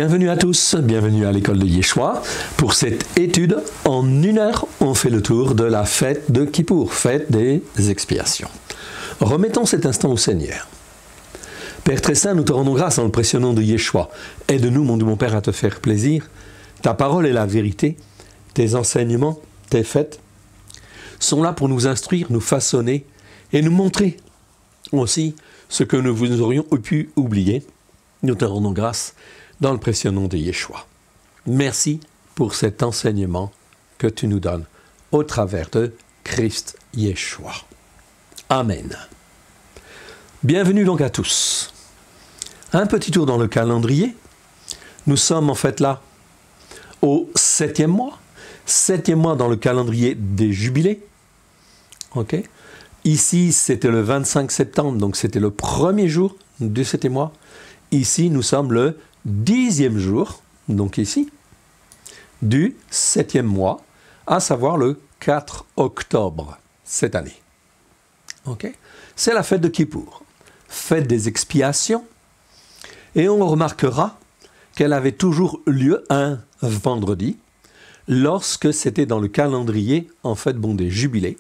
Bienvenue à tous, bienvenue à l'école de Yeshua. Pour cette étude, en 1 heure, on fait le tour de la fête de Kippour, fête des expiations. Remettons cet instant au Seigneur. Père très saint, nous te rendons grâce en le précieux nom de Yeshua. Aide-nous, mon Dieu, mon Père, à te faire plaisir. Ta parole est la vérité. Tes enseignements, tes fêtes, sont là pour nous instruire, nous façonner et nous montrer aussi ce que nous aurions pu oublier. Nous te rendons grâce dans le précieux nom de Yeshua. Merci pour cet enseignement que tu nous donnes au travers de Christ Yeshua. Amen. Bienvenue donc à tous. Un petit tour dans le calendrier. Nous sommes en fait là au 7e mois. 7e mois dans le calendrier des jubilés. Ok. Ici, c'était le 25 septembre, donc c'était le premier jour du 7e mois. Ici, nous sommes le 10e jour, donc ici, du 7e mois, à savoir le 4 octobre cette année. Okay. C'est la fête de Kippour, fête des expiations, et on remarquera qu'elle avait toujours lieu un vendredi, lorsque c'était dans le calendrier, en fait, des jubilés.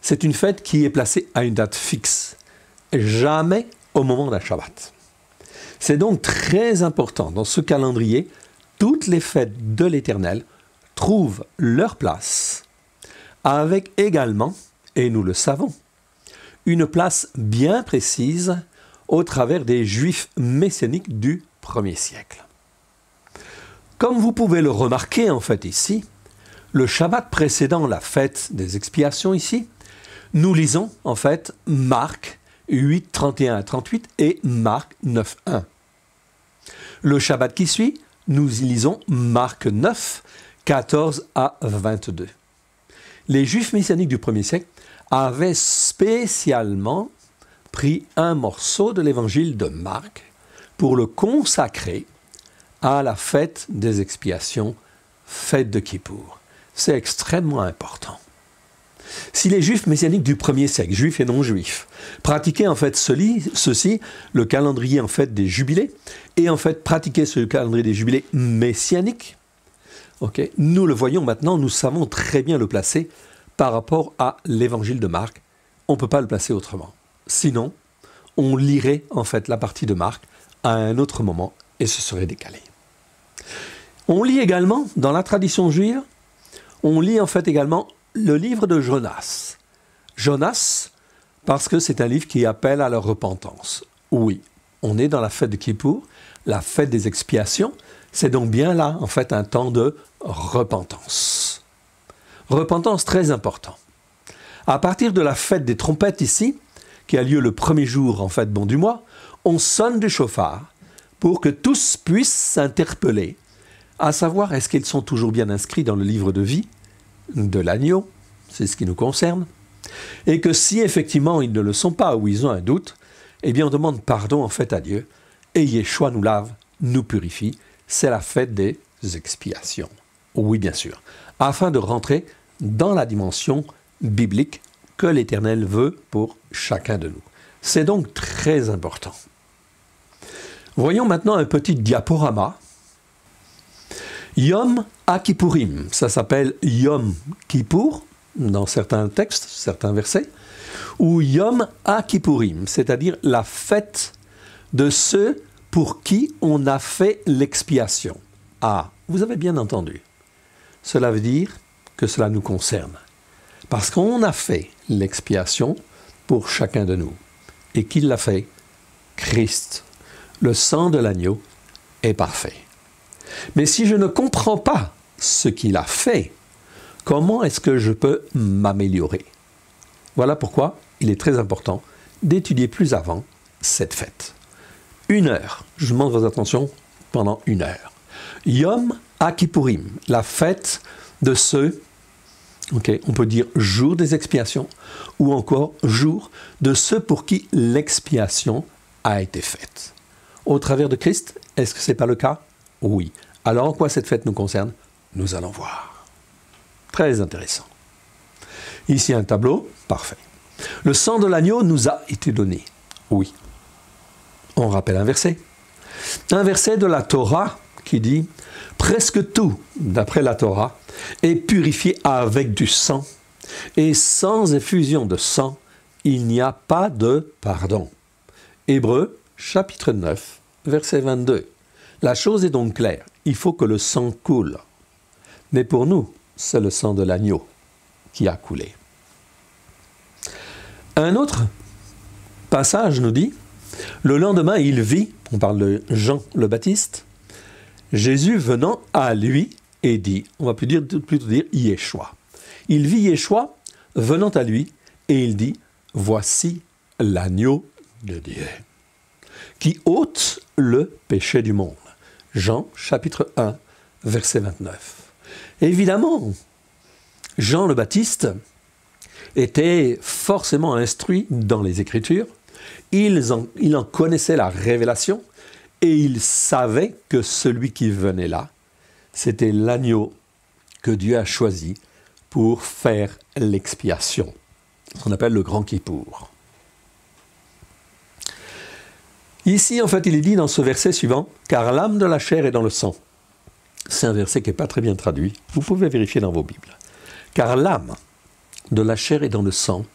C'est une fête qui est placée à une date fixe, jamais au moment d'un Shabbat. C'est donc très important dans ce calendrier, toutes les fêtes de l'Éternel trouvent leur place, avec également, et nous le savons, une place bien précise au travers des Juifs messianiques du 1er siècle. Comme vous pouvez le remarquer en fait ici, le Shabbat précédant la fête des expiations ici, nous lisons en fait Marc 8, 31 à 38 et Marc 9, 1. Le Shabbat qui suit, nous y lisons Marc 9, 14 à 22. Les Juifs messianiques du 1er siècle avaient spécialement pris un morceau de l'évangile de Marc pour le consacrer à la fête des expiations, fête de Kippour. C'est extrêmement important. Si les Juifs messianiques du 1er siècle, juifs et non-juifs, pratiquaient en fait ceci, le calendrier en fait des jubilés, et en fait pratiquaient ce calendrier des jubilés messianiques, okay, nous le voyons maintenant, nous savons très bien le placer par rapport à l'évangile de Marc. On ne peut pas le placer autrement. Sinon, on lirait en fait la partie de Marc à un autre moment et ce serait décalé. On lit également, dans la tradition juive, on lit en fait également le livre de Jonas. Jonas, parce que c'est un livre qui appelle à la repentance. Oui, on est dans la fête de Kippour, la fête des expiations. C'est donc bien là, en fait, un temps de repentance. Repentance très important. À partir de la fête des trompettes ici, qui a lieu le premier jour, en fait, du mois, on sonne du chauffard pour que tous puissent s'interpeller, à savoir, est-ce qu'ils sont toujours bien inscrits dans le livre de vie de l'agneau, c'est ce qui nous concerne, et que si effectivement ils ne le sont pas ou ils ont un doute, eh bien on demande pardon en fait à Dieu, et Yeshua nous lave, nous purifie, c'est la fête des expiations. Oui bien sûr, afin de rentrer dans la dimension biblique que l'Éternel veut pour chacun de nous. C'est donc très important. Voyons maintenant un petit diaporama. Yom HaKippurim, ça s'appelle Yom Kippour, dans certains textes, certains versets, ou Yom HaKippurim, c'est-à-dire la fête de ceux pour qui on a fait l'expiation. Ah, vous avez bien entendu. Cela veut dire que cela nous concerne. Parce qu'on a fait l'expiation pour chacun de nous. Et qui l'a fait? Christ. Le sang de l'agneau est parfait. Mais si je ne comprends pas ce qu'il a fait, comment est-ce que je peux m'améliorer? Voilà pourquoi il est très important d'étudier plus avant cette fête. 1 heure, je demande votre attention pendant 1 heure. Yom HaKippurim, la fête de ceux, on peut dire jour des expiations, ou encore jour de ceux pour qui l'expiation a été faite. Au travers de Christ, est-ce que ce n'est pas le cas? Oui. Alors, en quoi cette fête nous concerne? Nous allons voir. Très intéressant. Ici, un tableau. Parfait. Le sang de l'agneau nous a été donné. Oui. On rappelle un verset. Un verset de la Torah qui dit « Presque tout, d'après la Torah, est purifié avec du sang, et sans effusion de sang, il n'y a pas de pardon. » Hébreux, chapitre 9, verset 22. La chose est donc claire, il faut que le sang coule. Mais pour nous, c'est le sang de l'agneau qui a coulé. Un autre passage nous dit, le lendemain il vit, on parle de Jean le Baptiste, Jésus venant à lui et dit, on va plutôt dire Yeshua. Il vit Yeshua venant à lui et il dit, voici l'agneau de Dieu, qui ôte le péché du monde. Jean chapitre 1, verset 29. Évidemment, Jean le Baptiste était forcément instruit dans les Écritures, il en connaissait la révélation et il savait que celui qui venait là, c'était l'agneau que Dieu a choisi pour faire l'expiation, ce qu'on appelle le Grand Kippour. Ici, en fait, il est dit dans ce verset suivant, « Car l'âme de la chair est dans le sang ». C'est un verset qui n'est pas très bien traduit, vous pouvez vérifier dans vos Bibles. « Car l'âme de la chair est dans le sang,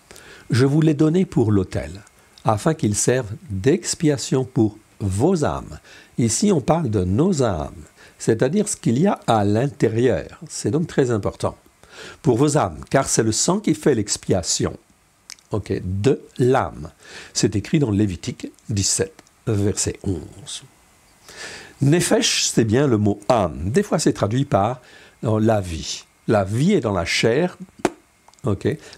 je vous l'ai donné pour l'autel, afin qu'il serve d'expiation pour vos âmes. » Ici, on parle de nos âmes, c'est-à-dire ce qu'il y a à l'intérieur. C'est donc très important. Pour vos âmes, car c'est le sang qui fait l'expiation de l'âme. C'est écrit dans Lévitique 17, verset 11. Nefesh, c'est bien le mot âme. Des fois, c'est traduit par la vie. La vie est dans la chair.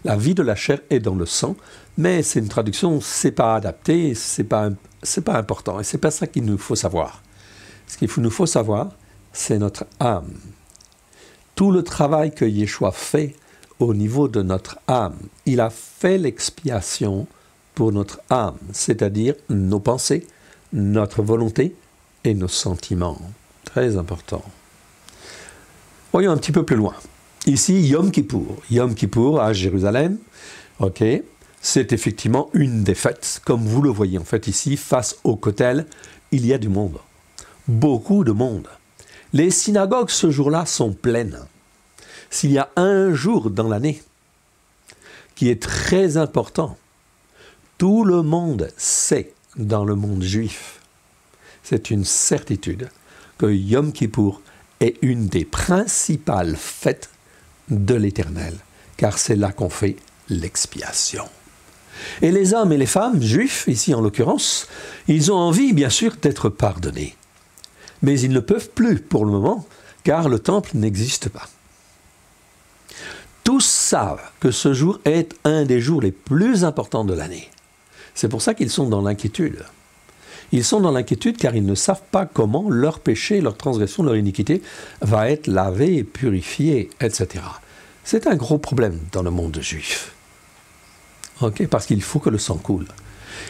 La vie de la chair est dans le sang, mais c'est une traduction, c'est pas adapté, c'est pas important, et c'est pas ça qu'il nous faut savoir. Ce qu'il nous faut savoir, c'est notre âme. Tout le travail que Yeshua fait au niveau de notre âme, il a fait l'expiation pour notre âme, c'est-à-dire nos pensées, notre volonté et nos sentiments. Très important. Voyons un petit peu plus loin. Ici, Yom Kippour. Yom Kippour à Jérusalem, c'est effectivement une des fêtes. Comme vous le voyez, en fait, ici, face au Kotel, il y a du monde. Beaucoup de monde. Les synagogues, ce jour-là, sont pleines. S'il y a un jour dans l'année qui est très important, tout le monde sait, dans le monde juif, c'est une certitude, que Yom Kippour est une des principales fêtes de l'Éternel, car c'est là qu'on fait l'expiation. Et les hommes et les femmes, juifs, ici en l'occurrence, ils ont envie, bien sûr, d'être pardonnés. Mais ils ne peuvent plus pour le moment, car le temple n'existe pas. Tous savent que ce jour est un des jours les plus importants de l'année. C'est pour ça qu'ils sont dans l'inquiétude. Ils sont dans l'inquiétude car ils ne savent pas comment leur péché, leur transgression, leur iniquité va être lavé, purifié, etc. C'est un gros problème dans le monde juif. Parce qu'il faut que le sang coule.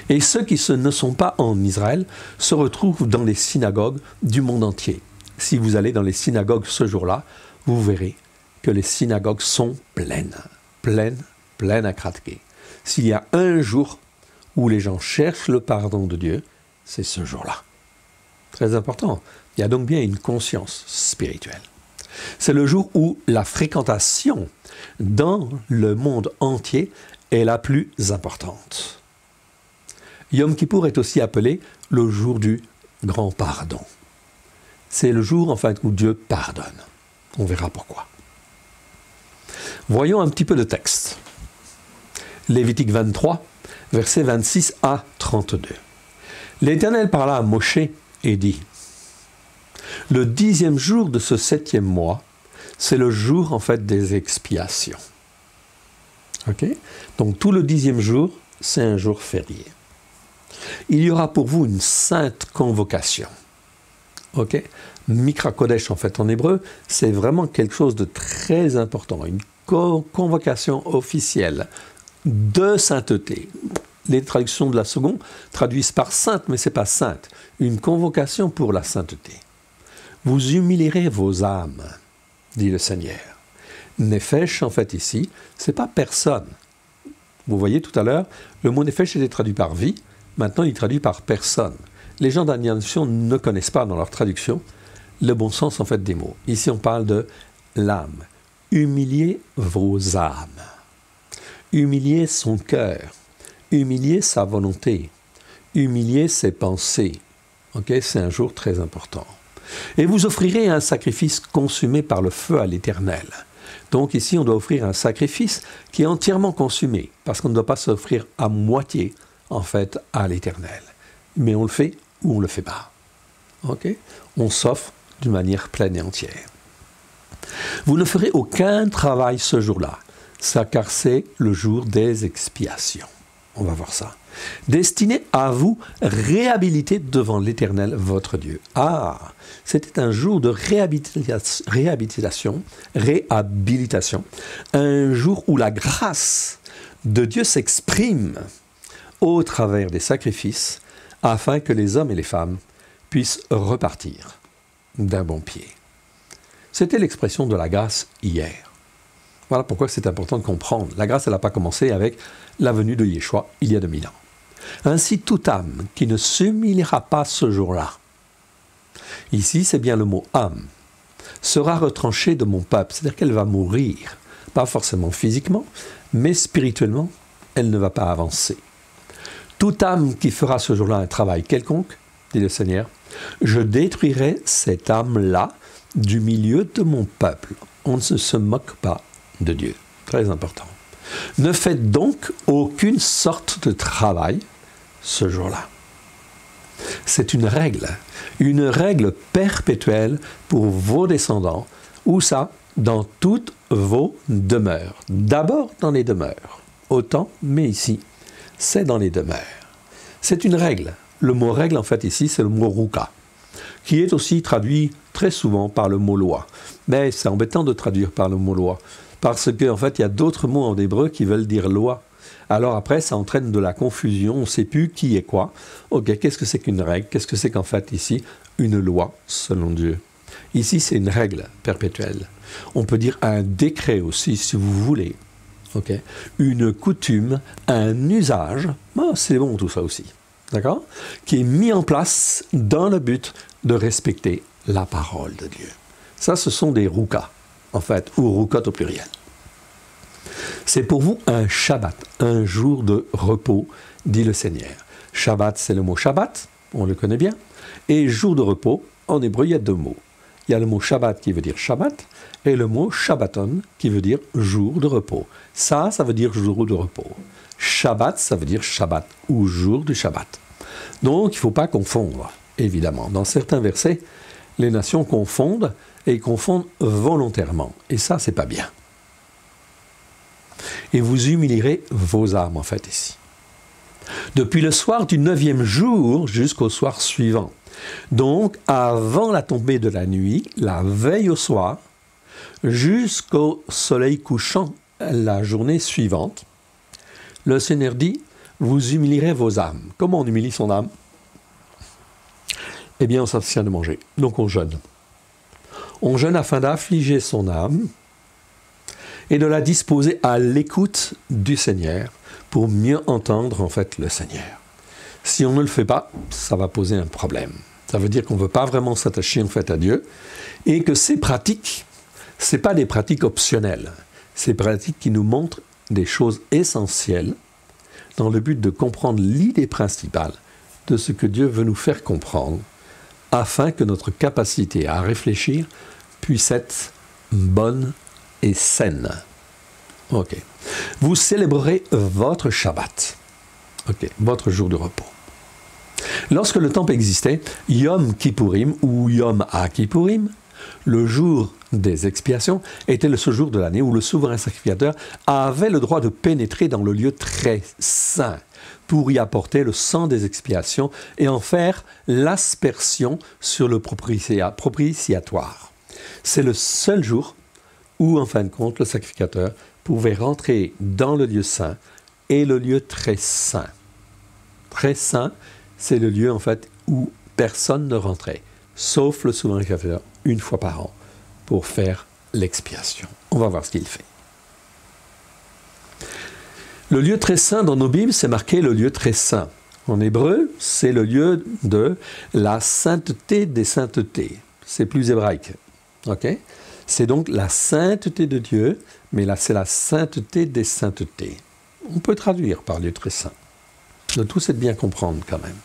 Et ceux qui ne sont pas en Israël se retrouvent dans les synagogues du monde entier. Si vous allez dans les synagogues ce jour-là, vous verrez que les synagogues sont pleines à craquer. S'il y a un jour où les gens cherchent le pardon de Dieu, c'est ce jour-là. Très important. Il y a donc bien une conscience spirituelle. C'est le jour où la fréquentation dans le monde entier est la plus importante. Yom Kippour est aussi appelé le jour du grand pardon. C'est le jour, en fait, où Dieu pardonne. On verra pourquoi. Voyons un petit peu de texte. Lévitique 23, versets 26 à 32. L'Éternel parla à Moshe et dit, « Le 10e jour de ce 7e mois, c'est le jour, en fait, des expiations. » Donc, tout le 10e jour, c'est un jour férié. Il y aura pour vous une sainte convocation. Mikra Kodesh, en fait, en hébreu, c'est vraiment quelque chose de très important. Une convocation officielle de sainteté. Les traductions de la seconde traduisent par sainte, mais ce n'est pas sainte. Une convocation pour la sainteté. Vous humilierez vos âmes, dit le Seigneur. Nefesh, en fait, ici, ce n'est pas personne. Vous voyez tout à l'heure, le mot Nefesh était traduit par vie, maintenant il est traduit par personne. Les gens d'Animation ne connaissent pas dans leur traduction le bon sens en fait des mots. Ici, on parle de l'âme. Humiliez vos âmes. Humiliez son cœur. Humiliez sa volonté. Humiliez ses pensées. Okay? C'est un jour très important. Et vous offrirez un sacrifice consumé par le feu à l'Éternel. Donc ici, on doit offrir un sacrifice qui est entièrement consumé, parce qu'on ne doit pas s'offrir à moitié, en fait, à l'Éternel. Mais on le fait ou on ne le fait pas. Okay? On s'offre d'une manière pleine et entière. Vous ne ferez aucun travail ce jour-là, car c'est le jour des expiations. On va voir ça. Destiné à vous réhabiliter devant l'Éternel, votre Dieu. Ah, c'était un jour de réhabilitation, un jour où la grâce de Dieu s'exprime au travers des sacrifices, afin que les hommes et les femmes puissent repartir d'un bon pied. C'était l'expression de la grâce hier. Voilà pourquoi c'est important de comprendre. La grâce, elle n'a pas commencé avec la venue de Yeshua il y a 2000 ans. Ainsi, toute âme qui ne s'humiliera pas ce jour-là, ici c'est bien le mot âme, sera retranchée de mon peuple, c'est-à-dire qu'elle va mourir, pas forcément physiquement, mais spirituellement, elle ne va pas avancer. Toute âme qui fera ce jour-là un travail quelconque, dit le Seigneur, je détruirai cette âme-là du milieu de mon peuple. On ne se moque pas de Dieu. Très important. Ne faites donc aucune sorte de travail ce jour-là. C'est une règle perpétuelle pour vos descendants. Où ça? Dans toutes vos demeures. D'abord dans les demeures. Autant, mais ici, c'est dans les demeures. C'est une règle. Le mot règle, en fait, ici, c'est le mot ruka, qui est aussi traduit très souvent par le mot loi. Mais c'est embêtant de traduire par le mot loi, parce qu'en fait, il y a d'autres mots en hébreu qui veulent dire loi. Alors après, ça entraîne de la confusion, on ne sait plus qui est quoi. Ok, qu'est-ce que c'est qu'une règle? Qu'est-ce que c'est qu'en fait ici une loi selon Dieu? Ici, c'est une règle perpétuelle. On peut dire un décret aussi, si vous voulez. Okay. Une coutume, un usage, c'est bon tout ça aussi. D'accord? Qui est mis en place dans le but de respecter la parole de Dieu. Ça, ce sont des rukas, en fait, ou rukot au pluriel. C'est pour vous un Shabbat, un jour de repos, dit le Seigneur. Shabbat, c'est le mot Shabbat, on le connaît bien, et jour de repos, en hébreu, il y a deux mots. Il y a le mot Shabbat qui veut dire Shabbat, et le mot Shabbaton qui veut dire jour de repos. Ça veut dire jour de repos. Shabbat, ça veut dire Shabbat, ou jour du Shabbat. Donc, il ne faut pas confondre, évidemment. Dans certains versets, les nations confondent, et confondent volontairement. Et ça, c'est pas bien. Et vous humilierez vos âmes, en fait, ici. Depuis le soir du 9e jour jusqu'au soir suivant. Donc, avant la tombée de la nuit, la veille au soir, jusqu'au soleil couchant la journée suivante, le Seigneur dit, vous humilierez vos âmes. Comment on humilie son âme? Eh bien, on s'abstient de manger. Donc, on jeûne. On jeûne afin d'affliger son âme et de la disposer à l'écoute du Seigneur pour mieux entendre, en fait, le Seigneur. Si on ne le fait pas, ça va poser un problème. Ça veut dire qu'on ne veut pas vraiment s'attacher, en fait, à Dieu et que ces pratiques, ce n'est pas des pratiques optionnelles. Ces pratiques qui nous montrent des choses essentielles dans le but de comprendre l'idée principale de ce que Dieu veut nous faire comprendre afin que notre capacité à réfléchir puisse être bonne et saine. Ok. Vous célébrerez votre Shabbat. Ok. Votre jour de repos. Lorsque le temple existait, Yom Kippourim ou Yom HaKippurim, le jour des expiations, était le seul jour de l'année où le souverain sacrificateur avait le droit de pénétrer dans le lieu très saint pour y apporter le sang des expiations et en faire l'aspersion sur le propitiatoire. C'est le seul jour où, en fin de compte, le sacrificateur pouvait rentrer dans le lieu saint et le lieu très saint. Très saint, c'est le lieu, en fait, où personne ne rentrait, sauf le souverain sacrificateur, une fois par an, pour faire l'expiation. On va voir ce qu'il fait. Le lieu très saint dans nos Bibles, c'est marqué le lieu très saint. En hébreu, c'est le lieu de la sainteté des saintetés. c'est plus hébraïque. Okay? C'est donc la sainteté de Dieu, mais là c'est la sainteté des saintetés. On peut traduire par lieu très saint. Le tout c'est de bien comprendre quand même.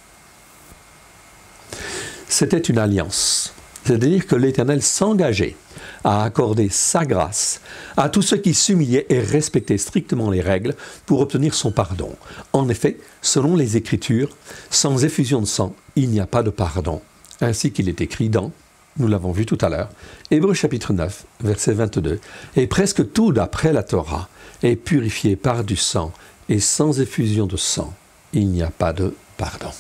C'était une alliance. C'est-à-dire que l'Éternel s'engageait à accorder sa grâce à tous ceux qui s'humiliaient et respectaient strictement les règles pour obtenir son pardon. En effet, selon les Écritures, sans effusion de sang, il n'y a pas de pardon. Ainsi qu'il est écrit dans, nous l'avons vu tout à l'heure, Hébreux chapitre 9, verset 22, « Et presque tout d'après la Torah est purifié par du sang, et sans effusion de sang, il n'y a pas de pardon. »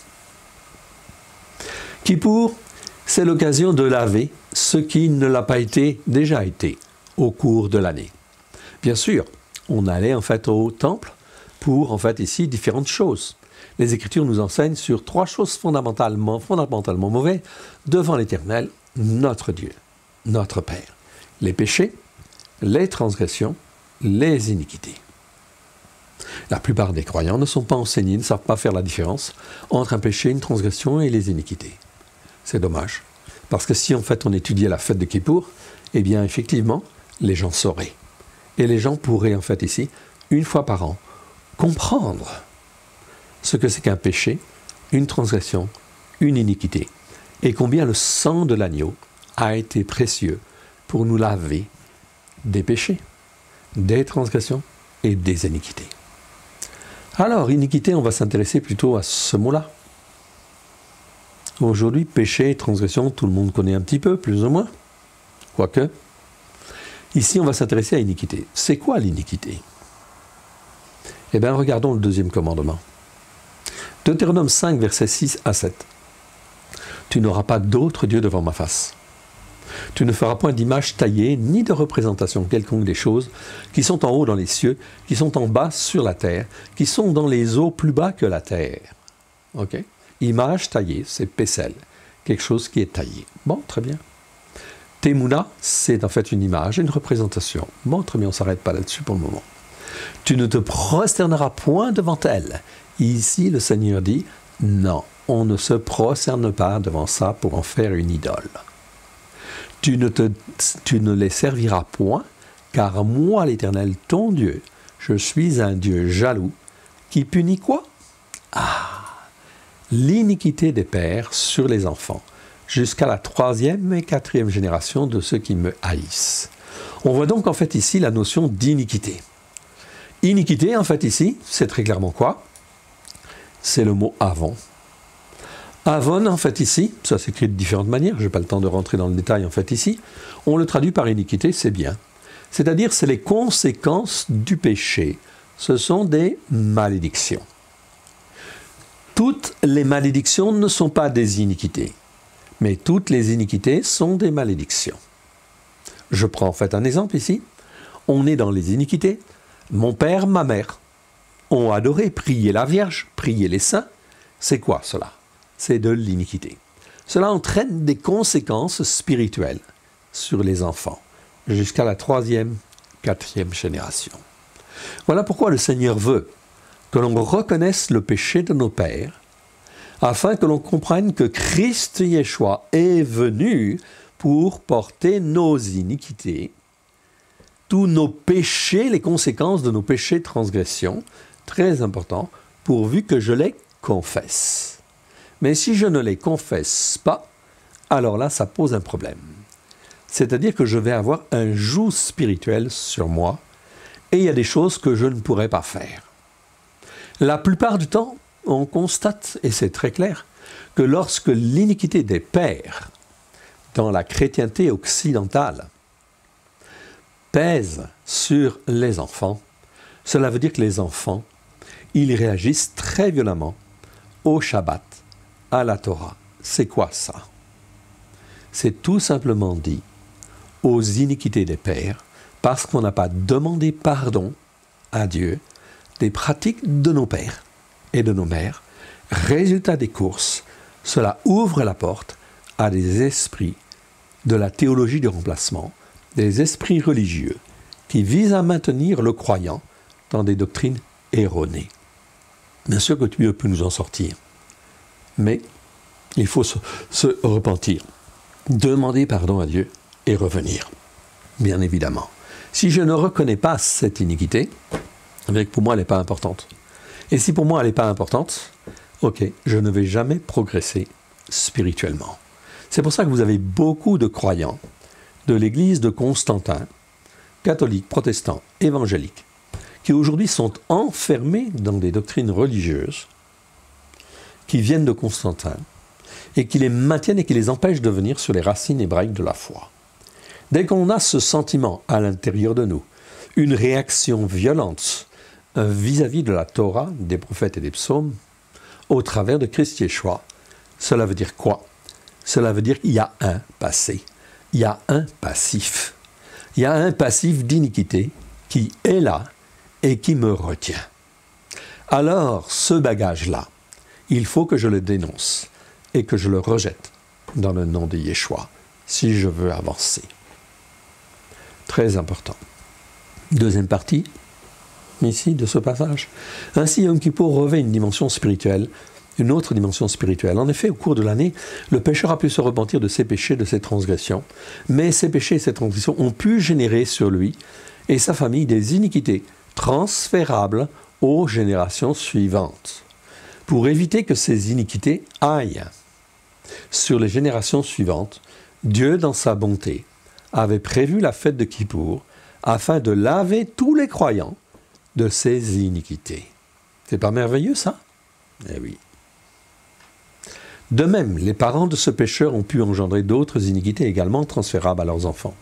Kippour, c'est l'occasion de laver ce qui ne l'a pas déjà été au cours de l'année. Bien sûr, on allait en fait au temple pour en fait ici différentes choses. Les Écritures nous enseignent sur 3 choses fondamentalement mauvaises devant l'Éternel, notre Dieu, notre Père. Les péchés, les transgressions, les iniquités. La plupart des croyants ne sont pas enseignés, ne savent pas faire la différence entre un péché, une transgression et les iniquités. C'est dommage, parce que si en fait on étudiait la fête de Kippour, eh bien effectivement, les gens sauraient. Et les gens pourraient en fait ici, une fois par an, comprendre ce que c'est qu'un péché, une transgression, une iniquité, et combien le sang de l'agneau a été précieux pour nous laver des péchés, des transgressions et des iniquités. Alors, iniquité, on va s'intéresser plutôt à ce mot-là. Aujourd'hui, péché et transgression, tout le monde connaît un petit peu, plus ou moins. Quoique. Ici, on va s'intéresser à l'iniquité. C'est quoi l'iniquité? Eh bien, regardons le 2e commandement. Deutéronome 5, versets 6 à 7. Tu n'auras pas d'autre Dieu devant ma face. Tu ne feras point d'image taillée, ni de représentation quelconque des choses qui sont en haut dans les cieux, qui sont en bas sur la terre, qui sont dans les eaux plus bas que la terre. Ok? Image taillée, c'est Pessel, quelque chose qui est taillé. Bon, très bien. Temouna, c'est en fait une image, une représentation. Bon, très bien, on ne s'arrête pas là-dessus pour le moment. Tu ne te prosterneras point devant elle. Ici, le Seigneur dit, non, on ne se prosterne pas devant ça pour en faire une idole. Tu ne les serviras point, car moi, l'Éternel, ton Dieu, je suis un Dieu jaloux, qui punit quoi? L'iniquité des pères sur les enfants, jusqu'à la 3e et 4e génération de ceux qui me haïssent. On voit donc en fait ici la notion d'iniquité. Iniquité, en fait ici, c'est très clairement quoi? C'est le mot avon. Avon, en fait ici, ça s'écrit de différentes manières, je n'ai pas le temps de rentrer dans le détail en fait ici, on le traduit par iniquité, c'est bien. C'est-à-dire, c'est les conséquences du péché. Ce sont des malédictions. Toutes les malédictions ne sont pas des iniquités, mais toutes les iniquités sont des malédictions. Je prends en fait un exemple ici. On est dans les iniquités. Mon père, ma mère ont adoré, prier la Vierge, prier les saints. C'est quoi cela? C'est de l'iniquité. Cela entraîne des conséquences spirituelles sur les enfants, jusqu'à la 3e, 4e génération. Voilà pourquoi le Seigneur veut que l'on reconnaisse le péché de nos pères, afin que l'on comprenne que Christ Yeshua est venu pour porter nos iniquités, tous nos péchés, les conséquences de nos péchés de transgression, très important, pourvu que je les confesse. Mais si je ne les confesse pas, alors là, ça pose un problème. C'est-à-dire que je vais avoir un joug spirituel sur moi, et il y a des choses que je ne pourrai pas faire. La plupart du temps, on constate, et c'est très clair, que lorsque l'iniquité des pères dans la chrétienté occidentale pèse sur les enfants, cela veut dire que les enfants, ils réagissent très violemment au Shabbat, à la Torah. C'est quoi ça? C'est tout simplement dit aux iniquités des pères, parce qu'on n'a pas demandé pardon à Dieu des pratiques de nos pères et de nos mères. Résultat des courses, cela ouvre la porte à des esprits de la théologie du remplacement, des esprits religieux qui visent à maintenir le croyant dans des doctrines erronées. Bien sûr que Dieu peut nous en sortir, mais il faut se repentir. demander pardon à Dieu et revenir, bien évidemment. Si je ne reconnais pas cette iniquité, pour moi, elle n'est pas importante. Et si pour moi, elle n'est pas importante, ok, je ne vais jamais progresser spirituellement. C'est pour ça que vous avez beaucoup de croyants de l'église de Constantin, catholiques, protestants, évangéliques, qui aujourd'hui sont enfermés dans des doctrines religieuses qui viennent de Constantin et qui les maintiennent et qui les empêchent de venir sur les racines hébraïques de la foi. Dès qu'on a ce sentiment à l'intérieur de nous, une réaction violente vis-à-vis de la Torah, des prophètes et des psaumes, au travers de Christ Yeshua, cela veut dire quoi? Cela veut dire qu'il y a un passé, il y a un passif. Il y a un passif d'iniquité qui est là et qui me retient. Alors, ce bagage-là, il faut que je le dénonce et que je le rejette dans le nom de Yeshua, si je veux avancer. Très important. Deuxième partie, ici, de ce passage. Ainsi, Yom Kippour revêt une dimension spirituelle, une autre dimension spirituelle. En effet, au cours de l'année, le pécheur a pu se repentir de ses péchés, de ses transgressions, mais ces péchés et ces transgressions ont pu générer sur lui et sa famille des iniquités transférables aux générations suivantes. Pour éviter que ces iniquités aillent sur les générations suivantes, Dieu, dans sa bonté, avait prévu la fête de Kippour afin de laver tous les croyants de ces iniquités. C'est pas merveilleux, ça? Eh oui. De même, les parents de ce pécheur ont pu engendrer d'autres iniquités également transférables à leurs enfants.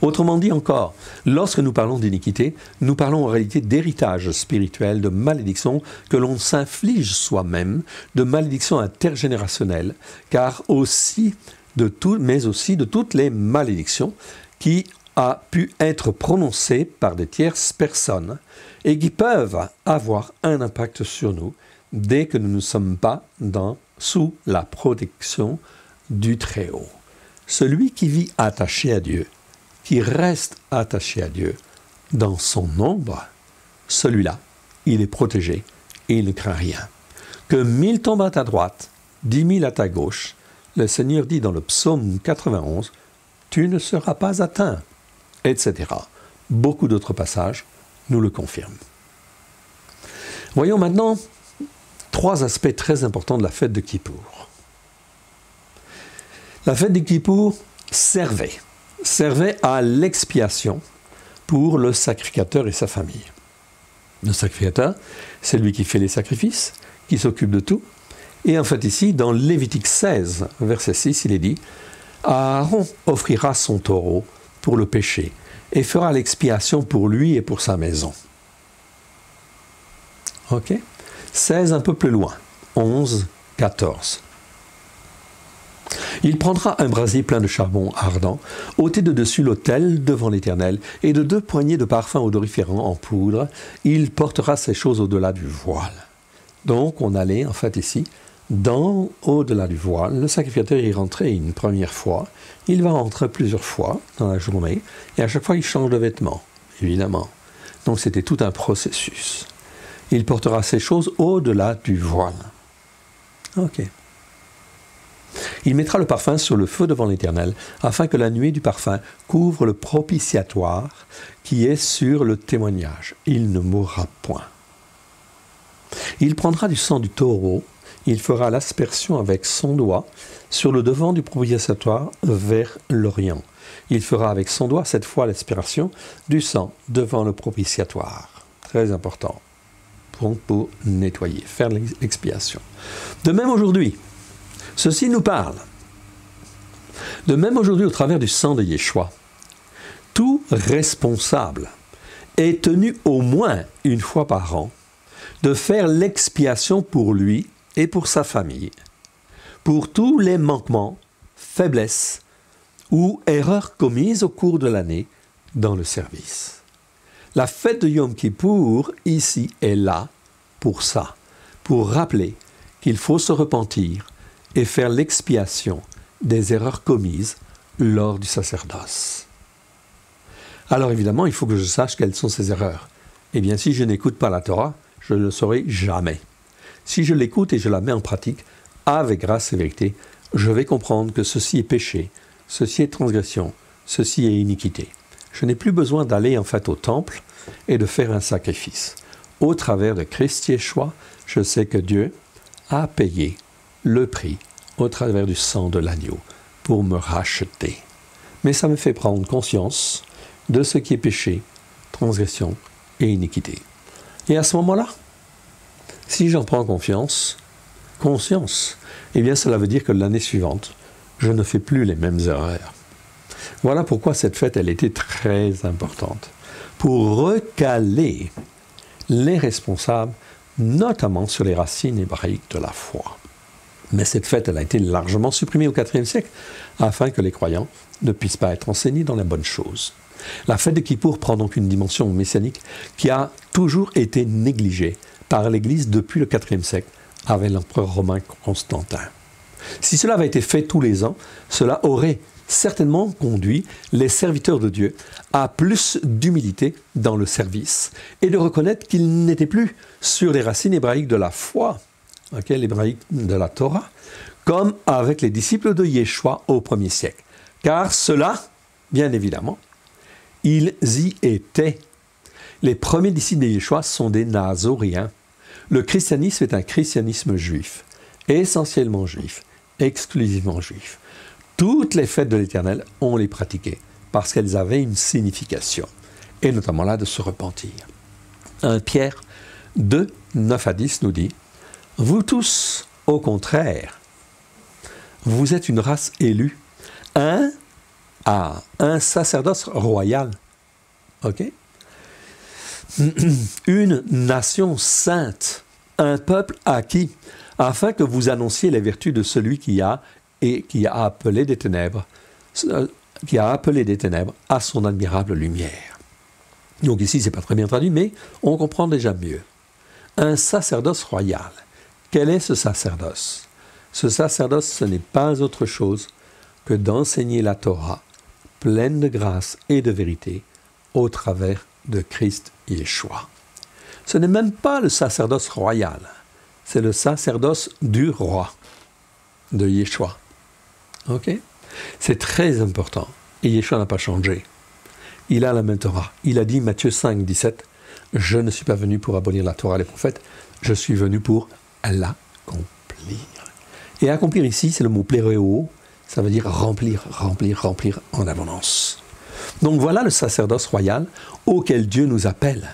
Autrement dit encore, lorsque nous parlons d'iniquité, nous parlons en réalité d'héritage spirituel, de malédiction que l'on s'inflige soi-même, de malédiction intergénérationnelle, mais aussi de toutes les malédictions qui ont pu être prononcées par des tierces personnes et qui peuvent avoir un impact sur nous dès que nous ne sommes pas sous la protection du Très-Haut. Celui qui vit attaché à Dieu, qui reste attaché à Dieu dans son ombre, celui-là, il est protégé et il ne craint rien. Que 1000 tombent à ta droite, 10 000 à ta gauche, le Seigneur dit dans le psaume 91, « Tu ne seras pas atteint », etc. Beaucoup d'autres passages nous le confirment. Voyons maintenant 3 aspects très importants de la fête de Kippour. La fête de Kippour servait à l'expiation pour le sacrificateur et sa famille. Le sacrificateur, c'est lui qui fait les sacrifices, qui s'occupe de tout. Et en fait ici, dans Lévitique 16, verset 6, il est dit « Aaron offrira son taureau pour le péché et fera l'expiation pour lui et pour sa maison. » Ok? 16 un peu plus loin, 11, 14. Il prendra un brasier plein de charbon ardent, ôté de dessus l'autel devant l'Éternel, et de 2 poignées de parfum odoriférant en poudre. Il portera ces choses au-delà du voile. Donc, on allait, en fait, ici, au-delà du voile. Le sacrificateur y rentrait une première fois. Il va rentrer plusieurs fois dans la journée, et à chaque fois, il change de vêtements, évidemment. Donc, c'était tout un processus. Il portera ces choses au-delà du voile. Ok. Il mettra le parfum sur le feu devant l'Éternel, afin que la nuée du parfum couvre le propitiatoire qui est sur le témoignage. Il ne mourra point. Il prendra du sang du taureau, il fera l'aspersion avec son doigt sur le devant du propitiatoire vers l'Orient. Il fera avec son doigt, cette fois, l'aspiration du sang devant le propitiatoire. Très important. Pour nettoyer, faire l'expiation. De même aujourd'hui, ceci nous parle. De même aujourd'hui, au travers du sang de Yeshua, tout responsable est tenu au moins une fois par an de faire l'expiation pour lui et pour sa famille, pour tous les manquements, faiblesses ou erreurs commises au cours de l'année dans le service. La fête de Yom Kippour, ici, est là pour ça, pour rappeler qu'il faut se repentir et faire l'expiation des erreurs commises lors du sacerdoce. Alors évidemment, il faut que je sache quelles sont ces erreurs. Eh bien, si je n'écoute pas la Torah, je ne le saurai jamais. Si je l'écoute et je la mets en pratique, avec grâce et vérité, je vais comprendre que ceci est péché, ceci est transgression, ceci est iniquité. Je n'ai plus besoin d'aller en fait au temple et de faire un sacrifice. Au travers de Christ Yeshua, je sais que Dieu a payé le prix au travers du sang de l'agneau pour me racheter. Mais ça me fait prendre conscience de ce qui est péché, transgression et iniquité. Et à ce moment-là, si j'en prends conscience, eh bien cela veut dire que l'année suivante, je ne fais plus les mêmes erreurs. Voilà pourquoi cette fête, elle était très importante. Pour recaler les responsables, notamment sur les racines hébraïques de la foi. Mais cette fête, elle a été largement supprimée au IVe siècle, afin que les croyants ne puissent pas être enseignés dans les bonnes choses. La fête de Kippour prend donc une dimension messianique qui a toujours été négligée par l'Église depuis le IVe siècle, avec l'empereur romain Constantin. Si cela avait été fait tous les ans, cela aurait certainement conduit les serviteurs de Dieu à plus d'humilité dans le service et de reconnaître qu'ils n'étaient plus sur les racines hébraïques de la foi, l'hébraïque de la Torah, comme avec les disciples de Yeshua au 1er siècle. Car cela, bien évidemment, ils y étaient. Les premiers disciples de Yeshua sont des Nazoréens. Le christianisme est un christianisme juif, essentiellement juif, exclusivement juif. Toutes les fêtes de l'Éternel, on les pratiquait parce qu'elles avaient une signification, et notamment là de se repentir. 1 Pierre 2, 9 à 10 nous dit « Vous tous, au contraire, vous êtes une race élue, un sacerdoce royal, une nation sainte, un peuple acquis, afin que vous annonciez les vertus de celui qui a appelé des ténèbres à son admirable lumière. » Donc ici, c'est pas très bien traduit, mais on comprend déjà mieux. Un sacerdoce royal. Quel est ce sacerdoce? Ce sacerdoce, ce n'est pas autre chose que d'enseigner la Torah, pleine de grâce et de vérité, au travers de Christ Yeshua. Ce n'est même pas le sacerdoce royal, c'est le sacerdoce du roi, de Yeshua. C'est très important. Et Yeshua n'a pas changé. Il a la même Torah. Il a dit, Matthieu 5, 17, « Je ne suis pas venu pour abolir la Torah et les prophètes, je suis venu pour l'accomplir. » Et accomplir ici, c'est le mot pléréo, ça veut dire remplir, remplir, remplir en abondance. Donc voilà le sacerdoce royal auquel Dieu nous appelle.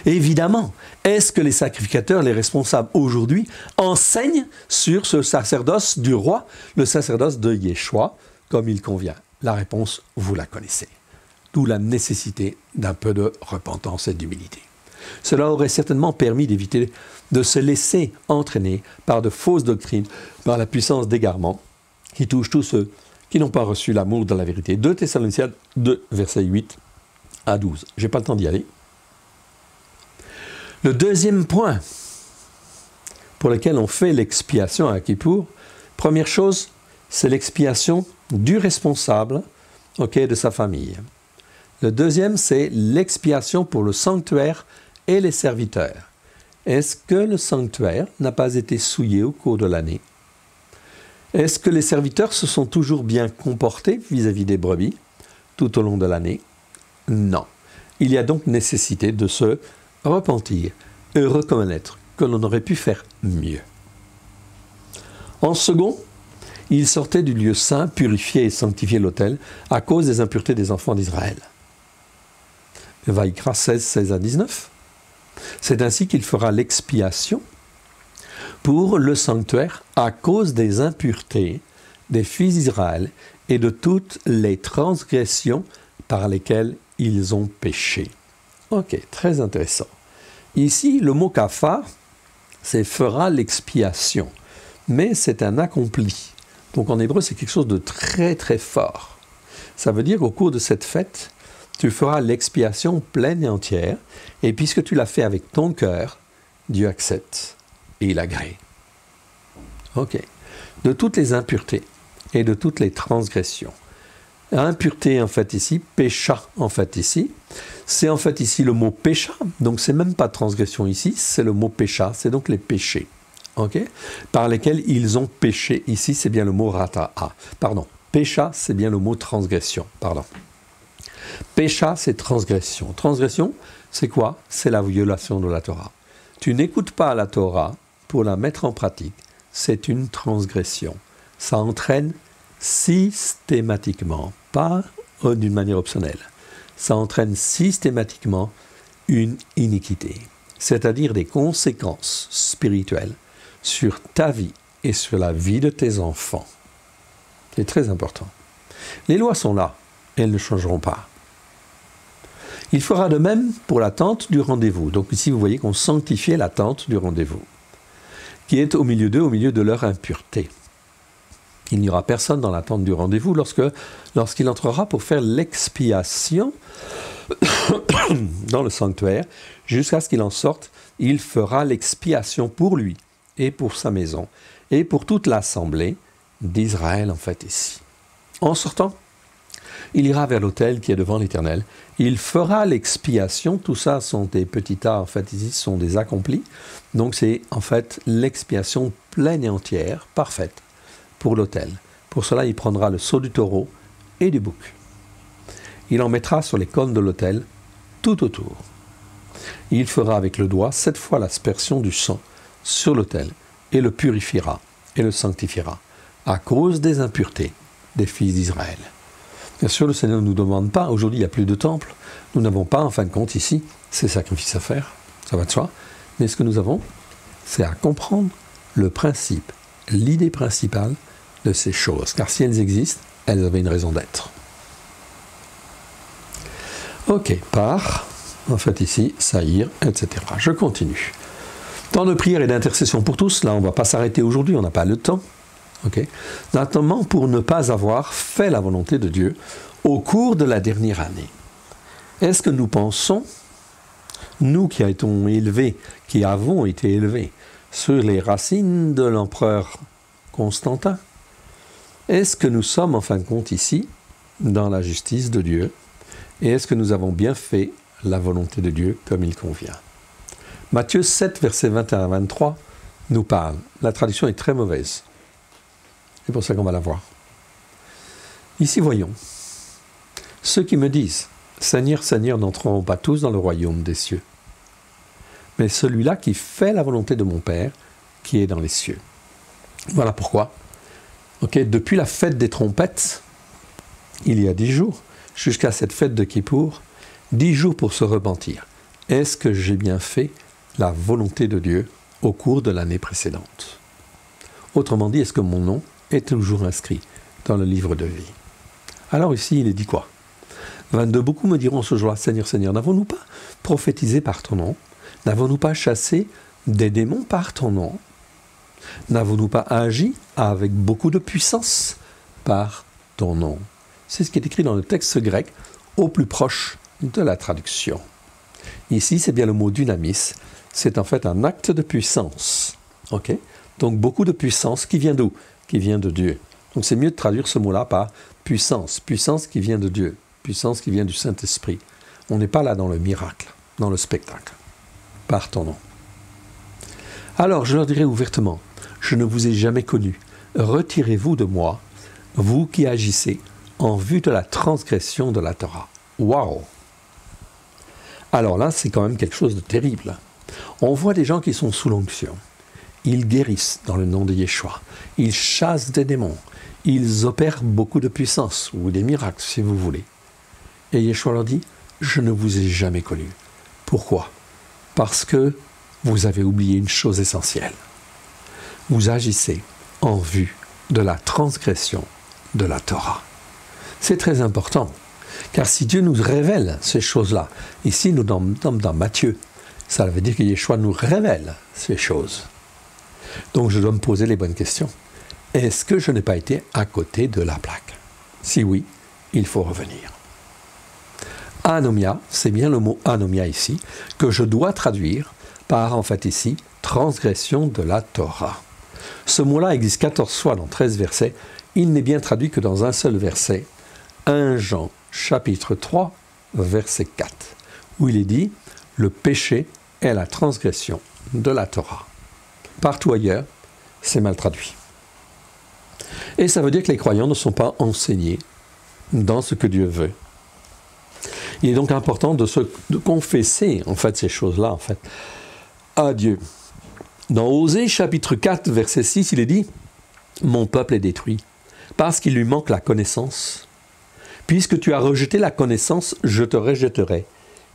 Et évidemment, est-ce que les sacrificateurs, les responsables aujourd'hui, enseignent sur ce sacerdoce du roi, le sacerdoce de Yeshua, comme il convient? La réponse, vous la connaissez. D'où la nécessité d'un peu de repentance et d'humilité. Cela aurait certainement permis d'éviter de se laisser entraîner par de fausses doctrines, par la puissance d'égarement qui touche tous ceux qui n'ont pas reçu l'amour de la vérité. 2 Thessaloniciens 2, versets 8 à 12. Je n'ai pas le temps d'y aller. Le deuxième point pour lequel on fait l'expiation à Kippour, première chose, c'est l'expiation du responsable de sa famille. Le deuxième, c'est l'expiation pour le sanctuaire et les serviteurs. Est-ce que le sanctuaire n'a pas été souillé au cours de l'année? Est-ce que les serviteurs se sont toujours bien comportés vis-à-vis des brebis tout au long de l'année? Non. Il y a donc nécessité de se repentir et reconnaître que l'on aurait pu faire mieux. En second, il sortait du lieu saint, purifiait et sanctifiait l'autel à cause des impuretés des enfants d'Israël. Vaïkra 16, 16 à 19. C'est ainsi qu'il fera l'expiation pour le sanctuaire à cause des impuretés des fils d'Israël et de toutes les transgressions par lesquelles ils ont péché. Ok, très intéressant. Ici, le mot kafar, c'est fera l'expiation, mais c'est un accompli. Donc en hébreu, c'est quelque chose de très très fort. Ça veut dire qu'au cours de cette fête, tu feras l'expiation pleine et entière, et puisque tu l'as fait avec ton cœur, Dieu accepte et il agrée. Ok. De toutes les impuretés et de toutes les transgressions. Impureté en fait ici, pécha en fait ici, c'est en fait ici le mot pécha, donc c'est même pas transgression ici, c'est le mot pécha, c'est donc les péchés. Ok. Par lesquels ils ont péché ici, c'est bien le mot rata'a, pardon, Pécha, c'est bien le mot transgression, pardon. Pécha, c'est transgression. Transgression, c'est quoi? C'est la violation de la Torah. Tu n'écoutes pas la Torah pour la mettre en pratique. C'est une transgression. Ça entraîne systématiquement, pas d'une manière optionnelle, ça entraîne systématiquement une iniquité, c'est-à-dire des conséquences spirituelles sur ta vie et sur la vie de tes enfants. C'est très important. Les lois sont là, elles ne changeront pas. Il fera de même pour la tente du rendez-vous. Donc ici, vous voyez qu'on sanctifiait la tente du rendez-vous, qui est au milieu d'eux, au milieu de leur impureté. Il n'y aura personne dans la tente du rendez-vous lorsqu'il entrera pour faire l'expiation dans le sanctuaire, jusqu'à ce qu'il en sorte. Il fera l'expiation pour lui et pour sa maison et pour toute l'assemblée d'Israël, en fait, ici. En sortant, il ira vers l'autel qui est devant l'Éternel. Il fera l'expiation. Tout ça sont des petits tas, en fait, ici, sont des accomplis. Donc, c'est, en fait, l'expiation pleine et entière, parfaite, pour l'autel. Pour cela, il prendra le sceau du taureau et du bouc. Il en mettra sur les cônes de l'autel, tout autour. Il fera avec le doigt 7 fois l'aspersion du sang sur l'autel, et le purifiera et le sanctifiera, à cause des impuretés des fils d'Israël. Bien sûr, le Seigneur ne nous demande pas, aujourd'hui il n'y a plus de temple, nous n'avons pas en fin de compte ici ces sacrifices à faire, ça va de soi, mais ce que nous avons, c'est à comprendre le principe, l'idée principale de ces choses, car si elles existent, elles avaient une raison d'être. Ok, par, en fait ici, saïr, etc. Je continue. Temps de prière et d'intercession pour tous, là on ne va pas s'arrêter aujourd'hui, on n'a pas le temps. Okay. Notamment pour ne pas avoir fait la volonté de Dieu au cours de la dernière année. Est-ce que nous pensons, nous qui avons été élevés sur les racines de l'empereur Constantin, est-ce que nous sommes en fin de compte ici dans la justice de Dieu et est-ce que nous avons bien fait la volonté de Dieu comme il convient? Matthieu 7, versets 21 à 23 nous parle. La traduction est très mauvaise. C'est pour ça qu'on va la voir. Ici, voyons. Ceux qui me disent « Seigneur, Seigneur » n'entreront pas tous dans le royaume des cieux, mais celui-là qui fait la volonté de mon Père qui est dans les cieux. Voilà pourquoi. Depuis la fête des trompettes, il y a 10 jours, jusqu'à cette fête de Kippour, 10 jours pour se repentir. Est-ce que j'ai bien fait la volonté de Dieu au cours de l'année précédente? Autrement dit, est-ce que mon nom est toujours inscrit dans le livre de vie? Alors ici, il est dit quoi? 22, beaucoup me diront ce jour-là, Seigneur, Seigneur, n'avons-nous pas prophétisé par ton nom? N'avons-nous pas chassé des démons par ton nom? N'avons-nous pas agi avec beaucoup de puissance par ton nom? C'est ce qui est écrit dans le texte grec au plus proche de la traduction. Ici, c'est bien le mot dynamis. C'est en fait un acte de puissance. Donc beaucoup de puissance qui vient d'où? Qui vient de Dieu. Donc c'est mieux de traduire ce mot-là par puissance. Puissance qui vient de Dieu. Puissance qui vient du Saint-Esprit. On n'est pas là dans le miracle, dans le spectacle. Par ton nom. Alors je leur dirai ouvertement, je ne vous ai jamais connu. Retirez-vous de moi, vous qui agissez en vue de la transgression de la Torah. Waouh! Alors là, c'est quand même quelque chose de terrible. On voit des gens qui sont sous l'onction. Ils guérissent dans le nom de Yeshua. Ils chassent des démons. Ils opèrent beaucoup de puissance, ou des miracles, si vous voulez. Et Yeshua leur dit, je ne vous ai jamais connu. Pourquoi? Parce que vous avez oublié une chose essentielle. Vous agissez en vue de la transgression de la Torah. C'est très important, car si Dieu nous révèle ces choses-là, ici nous sommes dans Matthieu, ça veut dire que Yeshua nous révèle ces choses. Donc je dois me poser les bonnes questions. Est-ce que je n'ai pas été à côté de la plaque? Si oui, il faut revenir. Anomia, c'est bien le mot anomia ici, que je dois traduire par, en fait ici, transgression de la Torah. Ce mot-là existe 14 fois dans 13 versets. Il n'est bien traduit que dans un seul verset, 1 Jean, chapitre 3, verset 4, où il est dit « Le péché est la transgression de la Torah ». Partout ailleurs, c'est mal traduit. Et ça veut dire que les croyants ne sont pas enseignés dans ce que Dieu veut. Il est donc important de confesser en fait ces choses-là en fait à Dieu. Dans Osée chapitre 4 verset 6, il est dit « Mon peuple est détruit parce qu'il lui manque la connaissance. Puisque tu as rejeté la connaissance, je te rejetterai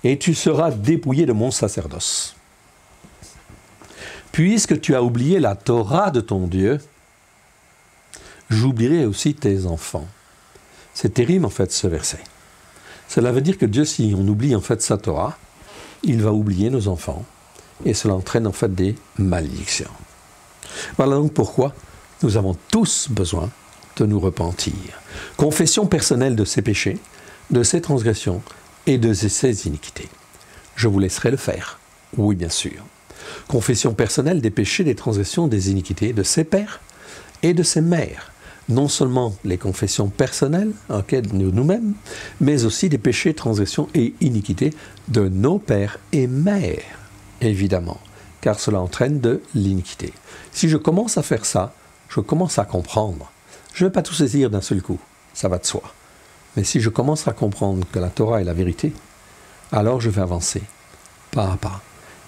et tu seras dépouillé de mon sacerdoce. Puisque tu as oublié la Torah de ton Dieu, j'oublierai aussi tes enfants. » C'est terrible en fait ce verset. Cela veut dire que Dieu, si on oublie en fait sa Torah, il va oublier nos enfants et cela entraîne en fait des malédictions. Voilà donc pourquoi nous avons tous besoin de nous repentir. Confession personnelle de ses péchés, de ses transgressions et de ses iniquités. Je vous laisserai le faire. Oui, bien sûr. Confession personnelle des péchés, des transgressions, des iniquités de ses pères et de ses mères. Non seulement les confessions personnelles de nous-mêmes, mais aussi des péchés, transgressions et iniquités de nos pères et mères, évidemment, car cela entraîne de l'iniquité. Si je commence à faire ça, je commence à comprendre. Je ne vais pas tout saisir d'un seul coup, ça va de soi. Mais si je commence à comprendre que la Torah est la vérité, alors je vais avancer pas à pas.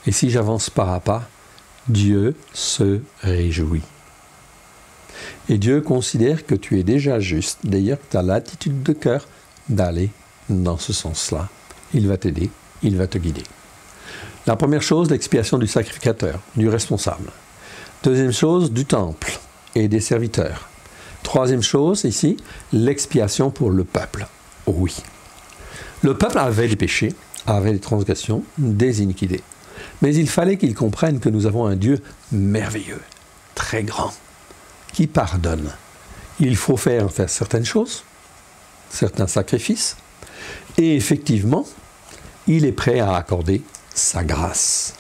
Et si j'avance pas à pas, Dieu se réjouit. Et Dieu considère que tu es déjà juste, d'ailleurs que tu as l'attitude de cœur d'aller dans ce sens-là. Il va t'aider, il va te guider. La première chose, l'expiation du sacrificateur, du responsable. Deuxième chose, du temple et des serviteurs. Troisième chose, ici, l'expiation pour le peuple. Oui. Le peuple avait des péchés, avait des transgressions, des iniquités. Mais il fallait qu'ils comprennent que nous avons un Dieu merveilleux, très grand, qui pardonne. Il faut faire certaines choses, certains sacrifices, et effectivement, il est prêt à accorder sa grâce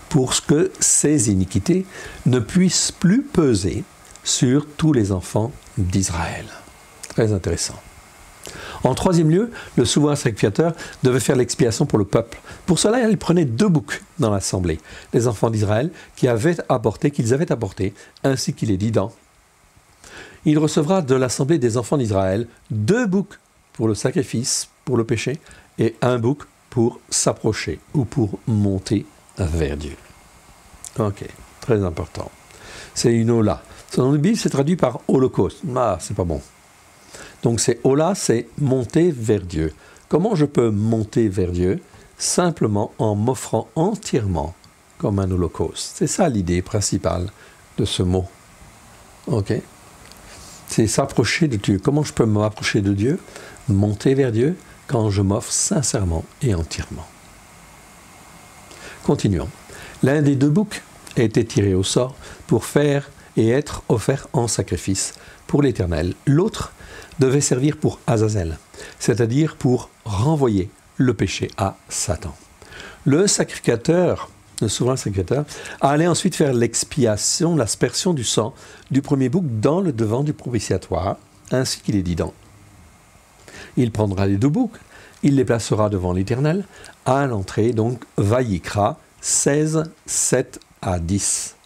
pour que ces iniquités ne puissent plus peser sur tous les enfants d'Israël. Très intéressant. En troisième lieu, le souverain sacrificateur devait faire l'expiation pour le peuple. Pour cela, il prenait 2 boucs dans l'assemblée, les enfants d'Israël qu'ils avaient apporté, ainsi qu'il est dit dans. Il recevra de l'assemblée des enfants d'Israël 2 boucs pour le sacrifice, pour le péché, et 1 bouc pour s'approcher ou pour monter vers Dieu. Ok, très important. C'est une ola. Dans la Bible, c'est traduit par holocauste. Ah, c'est pas bon. Donc c'est ola, c'est monter vers Dieu. Comment je peux monter vers Dieu? Simplement en m'offrant entièrement comme un holocauste. C'est ça l'idée principale de ce mot. Ok? C'est s'approcher de Dieu. Comment je peux m'approcher de Dieu? Monter vers Dieu quand je m'offre sincèrement et entièrement. Continuons. L'un des 2 boucs a été tiré au sort pour faire et être offert en sacrifice pour l'Éternel. L'autre devait servir pour Azazel, c'est-à-dire pour renvoyer le péché à Satan. Le sacrificateur, le souverain sacrificateur, allait ensuite faire l'expiation, l'aspersion du sang du premier bouc dans le devant du propitiatoire, ainsi qu'il est dit dans. Il prendra les 2 boucs, il les placera devant l'Éternel, à l'entrée, donc Vayikra 16, 7 à 10.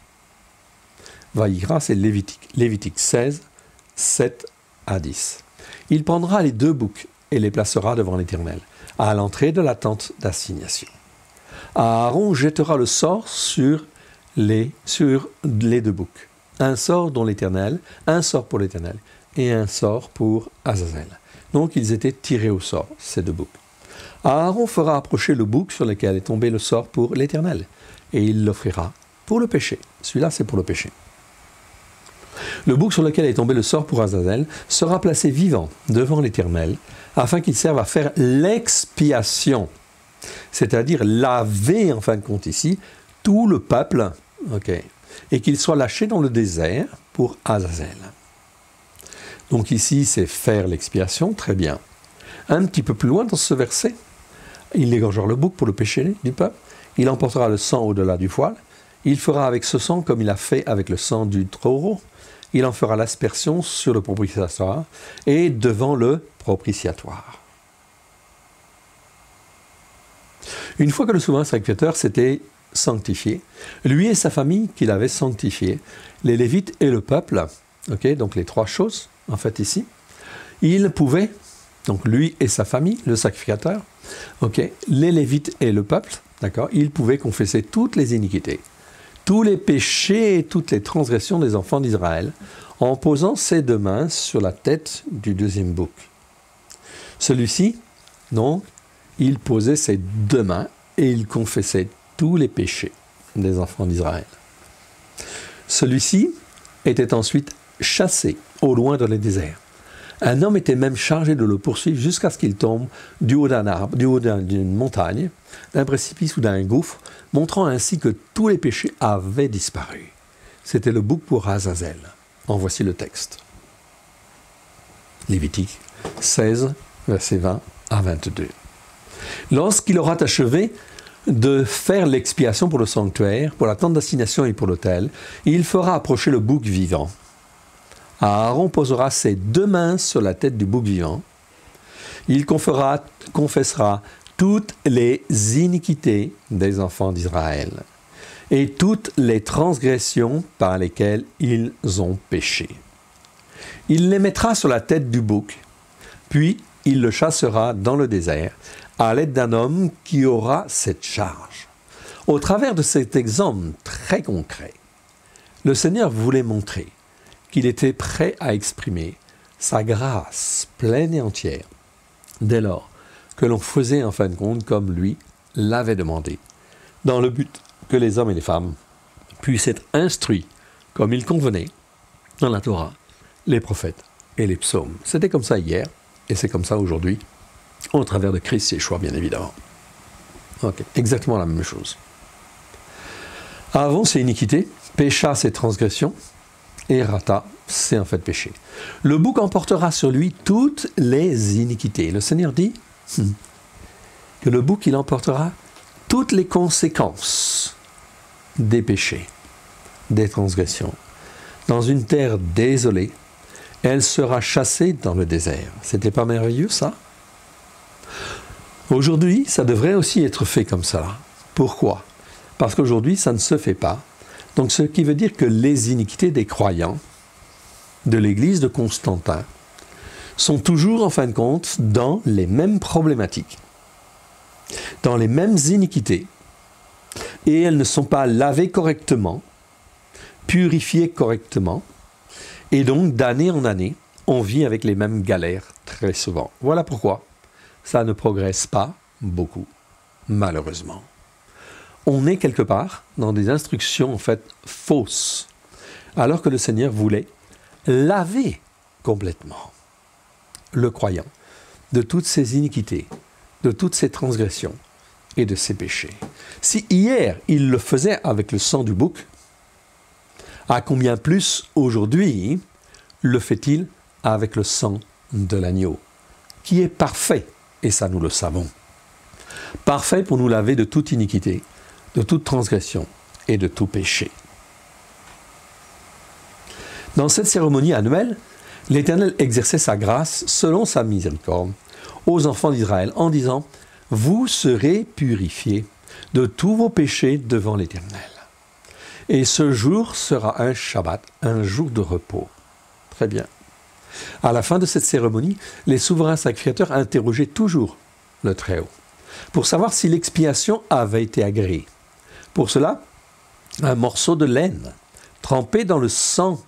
Vayikra, c'est Lévitique 16, 7 à 10. Il prendra les 2 boucs et les placera devant l'Éternel, à l'entrée de la tente d'assignation. Aaron jettera le sort sur les 2 boucs. Un sort pour l'Éternel et un sort pour Azazel. Donc ils étaient tirés au sort, ces 2 boucs. Aaron fera approcher le bouc sur lequel est tombé le sort pour l'Éternel, et il l'offrira pour le péché. Celui-là, c'est pour le péché. Le bouc sur lequel est tombé le sort pour Azazel sera placé vivant devant l'Éternel, afin qu'il serve à faire l'expiation, c'est-à-dire laver, en fin de compte ici, tout le peuple, et qu'il soit lâché dans le désert pour Azazel. Donc ici, c'est faire l'expiation, très bien. Un petit peu plus loin dans ce verset, il égorgera le bouc pour le péché du peuple, il emportera le sang au-delà du voile, il fera avec ce sang comme il a fait avec le sang du taureau, il en fera l'aspersion sur le propitiatoire et devant le propitiatoire. Une fois que le souverain sacrificateur s'était sanctifié, lui et sa famille qu'il avait sanctifié, les Lévites et le peuple, donc les 3 choses en fait, ici, il pouvait, donc lui et sa famille, le sacrificateur, les Lévites et le peuple, d'accord, ils pouvaient confesser toutes les iniquités, tous les péchés et toutes les transgressions des enfants d'Israël, en posant ses deux mains sur la tête du deuxième bouc. Celui-ci, donc, il posait ses deux mains et il confessait tous les péchés des enfants d'Israël. Celui-ci était ensuite chassé au loin dans les déserts. Un homme était même chargé de le poursuivre jusqu'à ce qu'il tombe du haut d'un arbre, du haut d'une montagne, d'un précipice ou d'un gouffre, montrant ainsi que tous les péchés avaient disparu. C'était le bouc pour Azazel. En voici le texte. Lévitique 16, versets 20 à 22. Lorsqu'il aura achevé de faire l'expiation pour le sanctuaire, pour la tente d'assignation et pour l'autel, il fera approcher le bouc vivant. Aaron posera ses deux mains sur la tête du bouc vivant. Il confessera toutes les iniquités des enfants d'Israël et toutes les transgressions par lesquelles ils ont péché. Il les mettra sur la tête du bouc, puis il le chassera dans le désert à l'aide d'un homme qui aura cette charge. Au travers de cet exemple très concret, le Seigneur voulait montrer qu'il était prêt à exprimer sa grâce pleine et entière, dès lors que l'on faisait en fin de compte comme lui l'avait demandé, dans le but que les hommes et les femmes puissent être instruits comme il convenait dans la Torah, les prophètes et les psaumes. C'était comme ça hier, et c'est comme ça aujourd'hui, au travers de Christ Yeshua, bien évidemment. Exactement la même chose. Avant ses iniquités, pécha ses transgressions, et rata, c'est en fait péché. Le bouc emportera sur lui toutes les iniquités. Le Seigneur dit que le bouc, il emportera toutes les conséquences des péchés, des transgressions. Dans une terre désolée, elle sera chassée dans le désert. C'était pas merveilleux, ça? Aujourd'hui, ça devrait aussi être fait comme ça. Pourquoi? Parce qu'aujourd'hui, ça ne se fait pas. Donc, ce qui veut dire que les iniquités des croyants de l'église de Constantin sont toujours, en fin de compte, dans les mêmes problématiques, dans les mêmes iniquités, et elles ne sont pas lavées correctement, purifiées correctement, et donc, d'année en année, on vit avec les mêmes galères très souvent. Voilà pourquoi ça ne progresse pas beaucoup, malheureusement. On est quelque part dans des instructions en fait fausses, alors que le Seigneur voulait laver complètement le croyant de toutes ses iniquités, de toutes ses transgressions et de ses péchés. Si hier il le faisait avec le sang du bouc, à combien plus aujourd'hui le fait-il avec le sang de l'agneau, qui est parfait, et ça nous le savons. Parfait pour nous laver de toute iniquité, de toute transgression et de tout péché. Dans cette cérémonie annuelle, l'Éternel exerçait sa grâce selon sa miséricorde aux enfants d'Israël en disant « Vous serez purifiés de tous vos péchés devant l'Éternel. Et ce jour sera un Shabbat, un jour de repos. » Très bien. À la fin de cette cérémonie, les souverains sacrificateurs interrogeaient toujours le Très-Haut pour savoir si l'expiation avait été agréée. Pour cela, un morceau de laine trempé dans le sang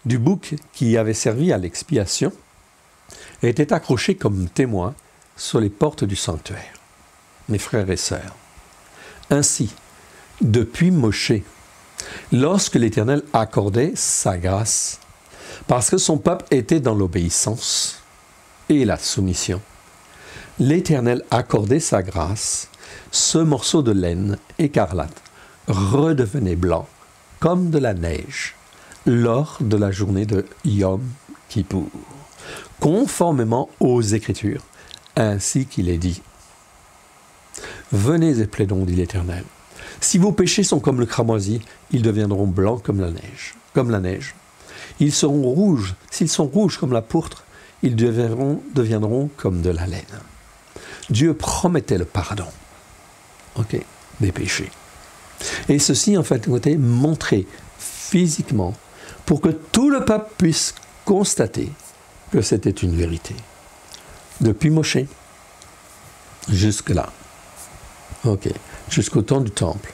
du bouc qui avait servi à l'expiation était accroché comme témoin sur les portes du sanctuaire. Mes frères et sœurs, ainsi, depuis Moshe, lorsque l'Éternel accordait sa grâce, parce que son peuple était dans l'obéissance et la soumission, l'Éternel accordait sa grâce, ce morceau de laine écarlate redevenait blanc comme de la neige lors de la journée de Yom Kippour, conformément aux Écritures, ainsi qu'il est dit. Venez et plaidons, dit l'Éternel. Si vos péchés sont comme le cramoisi, ils deviendront blancs comme la neige. Ils seront rouges. S'ils sont rouges comme la pourpre, ils deviendront comme de la laine. Dieu promettait le pardon des péchés. Et ceci, en fait, était montré physiquement pour que tout le peuple puisse constaté que c'était une vérité. Depuis Moshe jusque-là, jusqu'au temps du temple,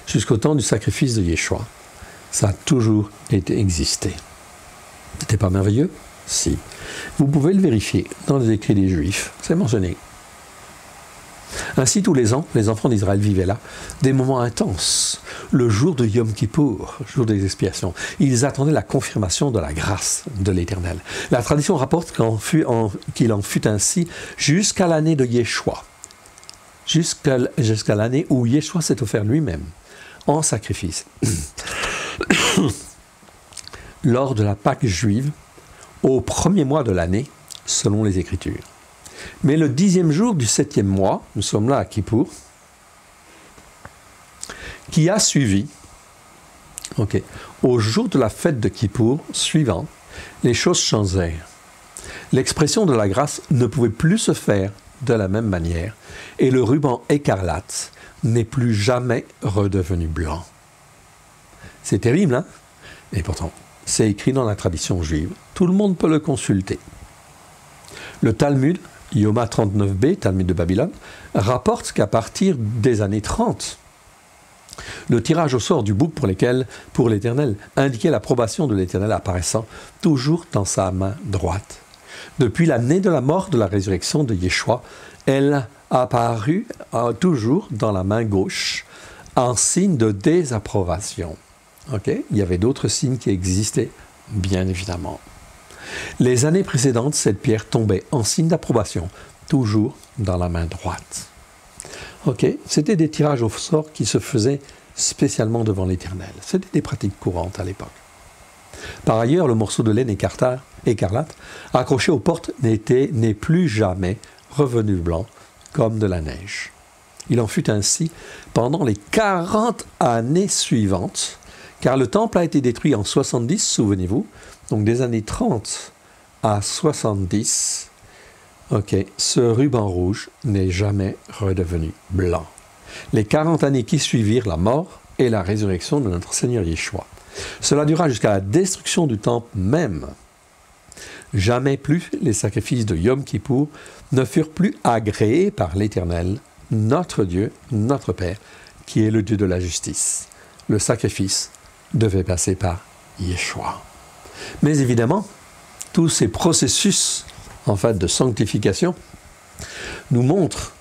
jusqu'au temps du sacrifice de Yeshua, ça a toujours existé. C'était pas merveilleux? Si. Vous pouvez le vérifier dans les écrits des Juifs, c'est mentionné. Ainsi, tous les ans, les enfants d'Israël vivaient là des moments intenses. Le jour de Yom Kippour, jour des expiations, ils attendaient la confirmation de la grâce de l'Éternel. La tradition rapporte qu'il en fut ainsi jusqu'à l'année de Yeshua, jusqu'à l'année où Yeshua s'est offert lui-même en sacrifice. Lors de la Pâque juive, au premier mois de l'année, selon les Écritures. Mais le 10e jour du 7e mois, nous sommes là à Kippour, qui a suivi, au jour de la fête de Kippour suivant, les choses changèrent. L'expression de la grâce ne pouvait plus se faire de la même manière, et le ruban écarlate n'est plus jamais redevenu blanc. C'est terrible, hein? Et pourtant, c'est écrit dans la tradition juive. Tout le monde peut le consulter. Le Talmud, Yoma 39b, Talmud de Babylone, rapporte qu'à partir des années 30, le tirage au sort du bouc pour l'Éternel indiquait l'approbation de l'Éternel apparaissant toujours dans sa main droite. Depuis l'année de la mort de la résurrection de Yeshua, elle a apparu toujours dans la main gauche en signe de désapprobation. Il y avait d'autres signes qui existaient, bien évidemment. Les années précédentes, cette pierre tombait en signe d'approbation, toujours dans la main droite. C'était des tirages au sort qui se faisaient spécialement devant l'Éternel. C'était des pratiques courantes à l'époque. Par ailleurs, le morceau de laine écarlate accroché aux portes n'est plus jamais revenu blanc comme de la neige. Il en fut ainsi pendant les 40 années suivantes, car le temple a été détruit en 70, souvenez-vous, donc des années 30 à 70, ce ruban rouge n'est jamais redevenu blanc. Les 40 années qui suivirent la mort et la résurrection de notre Seigneur Yeshua. Cela dura jusqu'à la destruction du temple même. Jamais plus les sacrifices de Yom Kippour ne furent plus agréés par l'Éternel, notre Dieu, notre Père, qui est le Dieu de la justice. Le sacrifice devait passer par Yeshua. Mais évidemment, tous ces processus de sanctification nous montrent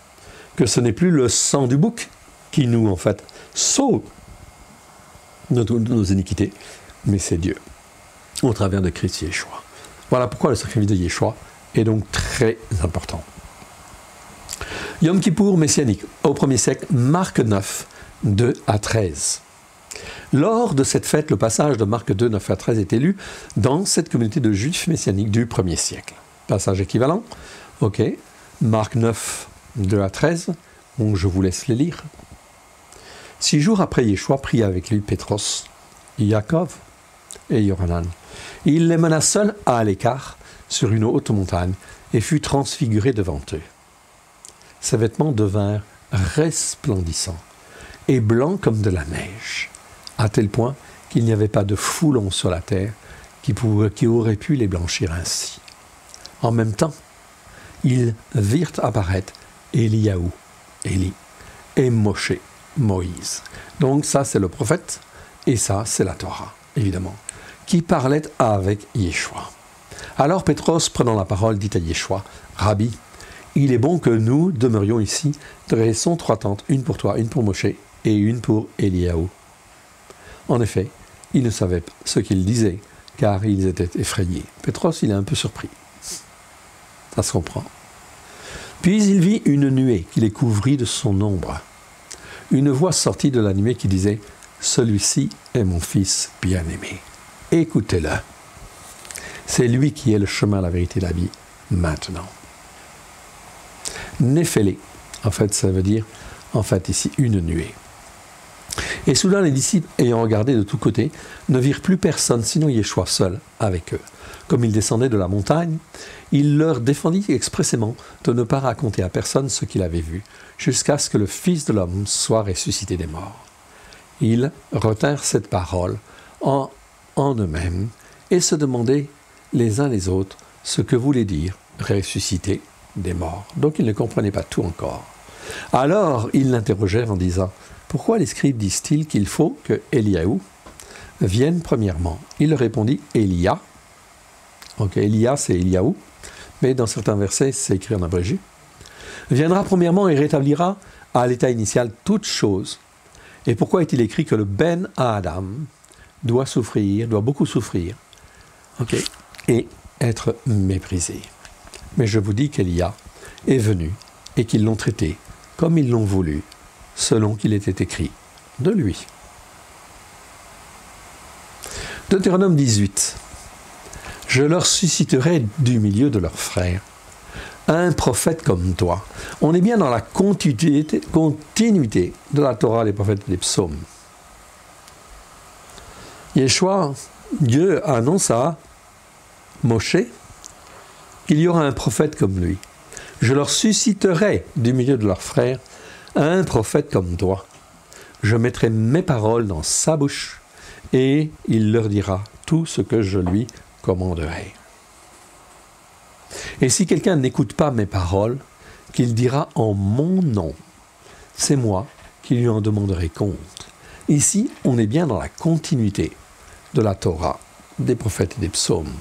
que ce n'est plus le sang du bouc qui nous sauve de toutes nos iniquités, mais c'est Dieu au travers de Christ Yeshua. Voilà pourquoi le sacrifice de Yeshua est donc très important. Yom Kippour messianique au 1er siècle, Marc 9, 2 à 13. Lors de cette fête, le passage de Marc 2, 9 à 13 est lu dans cette communauté de juifs messianiques du 1er siècle. Passage équivalent, Marc 9, 2 à 13, donc je vous laisse les lire. 6 jours après, Yeshua prit avec lui Pétros, Yaakov et Yohanan. Il les mena seuls à l'écart sur une haute montagne et fut transfiguré devant eux. Ses vêtements devinrent resplendissants et blancs comme de la neige, à tel point qu'il n'y avait pas de foulon sur la terre qui aurait pu les blanchir ainsi. En même temps, ils virent apparaître Élie et Moshe, Moïse. Donc ça, c'est le prophète, et ça, c'est la Torah, évidemment, qui parlait avec Yeshua. Alors Pétros, prenant la parole, dit à Yeshua, « Rabbi, il est bon que nous demeurions ici, dressons 3 tentes, une pour toi, une pour Moshe, et une pour Éliaou. » En effet, ils ne savaient pas ce qu'ils disaient, car ils étaient effrayés. Pétros, il est un peu surpris. Ça se comprend. Puis il vit une nuée qui les couvrit de son ombre. Une voix sortit de la nuée qui disait « Celui-ci est mon fils bien-aimé. Écoutez-le. » C'est lui qui est le chemin, la vérité, la vie, maintenant. Néphélé, ça veut dire, ici, une nuée. Et soudain, les disciples, ayant regardé de tous côtés, ne virent plus personne, sinon Yeshua seul, avec eux. Comme il descendait de la montagne, il leur défendit expressément de ne pas raconter à personne ce qu'il avait vu, jusqu'à ce que le Fils de l'homme soit ressuscité des morts. Ils retinrent cette parole en eux-mêmes et se demandaient les uns les autres ce que voulait dire ressusciter des morts. Donc ils ne comprenaient pas tout encore. Alors ils l'interrogèrent en disant « Pourquoi les scribes disent-ils qu'il faut que Éliaou vienne premièrement ?» Il leur répondit « Élia ». Donc Élia c'est Éliaou, mais dans certains versets c'est écrit en abrégé. « Viendra premièrement et rétablira à l'état initial toutes choses. » Et pourquoi est-il écrit que le Ben Adam doit souffrir, doit beaucoup souffrir, et être méprisé. Mais je vous dis qu'Élia est venu et qu'ils l'ont traité comme ils l'ont voulu, selon qu'il était écrit de lui. Deutéronome 18. Je leur susciterai du milieu de leurs frères un prophète comme toi. On est bien dans la continuité de la Torah, les prophètes et les psaumes. Yeshua, Dieu annonce à Moshe qu'il y aura un prophète comme lui. Je leur susciterai du milieu de leurs frères un prophète comme toi. Je mettrai mes paroles dans sa bouche et il leur dira tout ce que je lui commanderai. Et si quelqu'un n'écoute pas mes paroles, qu'il dira en mon nom, c'est moi qui lui en demanderai compte. Ici, on est bien dans la continuité de la Torah, des prophètes et des psaumes.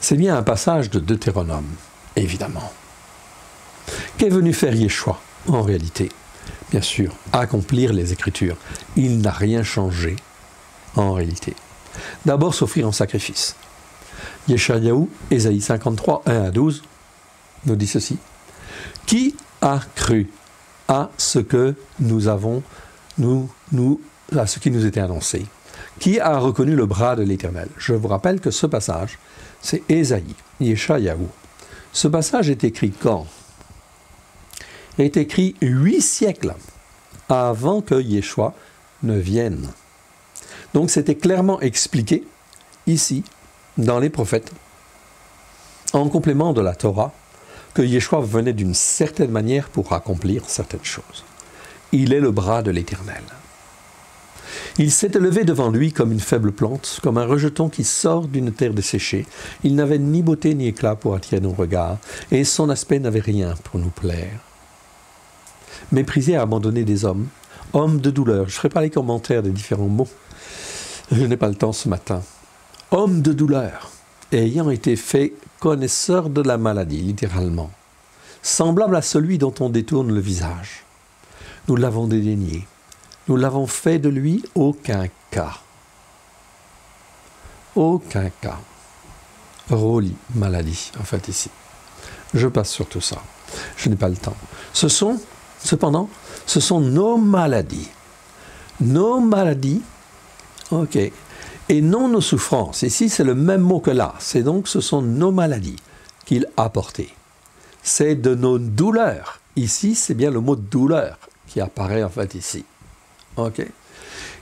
C'est bien un passage de Deutéronome, évidemment. Qu'est venu faire Yeshua, en réalité? Bien sûr, accomplir les Écritures. Il n'a rien changé, en réalité. D'abord, s'offrir en sacrifice. Yeshayahu, Ésaïe 53, 1 à 12, nous dit ceci. « Qui a cru à ce que nous avons, à ce qui nous était annoncé? Qui a reconnu le bras de l'Éternel ?» Je vous rappelle que ce passage, c'est Ésaïe, Yeshayahu. Ce passage est écrit quand? Il est écrit 8 siècles avant que Yeshua ne vienne. Donc c'était clairement expliqué ici, dans les prophètes, en complément de la Torah, que Yeshua venait d'une certaine manière pour accomplir certaines choses. Il est le bras de l'Éternel. Il s'est élevé devant lui comme une faible plante, comme un rejeton qui sort d'une terre desséchée. Il n'avait ni beauté ni éclat pour attirer nos regards, et son aspect n'avait rien pour nous plaire. Méprisé et abandonné des hommes, homme de douleur, je ne ferai pas les commentaires des différents mots, je n'ai pas le temps ce matin. Homme de douleur, ayant été fait connaisseur de la maladie, littéralement, semblable à celui dont on détourne le visage. Nous l'avons dédaigné, nous l'avons fait de lui aucun cas. Aucun cas. Roli, maladie, en fait, ici. Je passe sur tout ça. Je n'ai pas le temps. Cependant, ce sont nos maladies. Nos maladies, ok, et non nos souffrances. Ici, c'est le même mot que là. C'est donc, ce sont nos maladies qu'il a portées. C'est de nos douleurs. Ici, c'est bien le mot douleur qui apparaît en fait ici. Ok,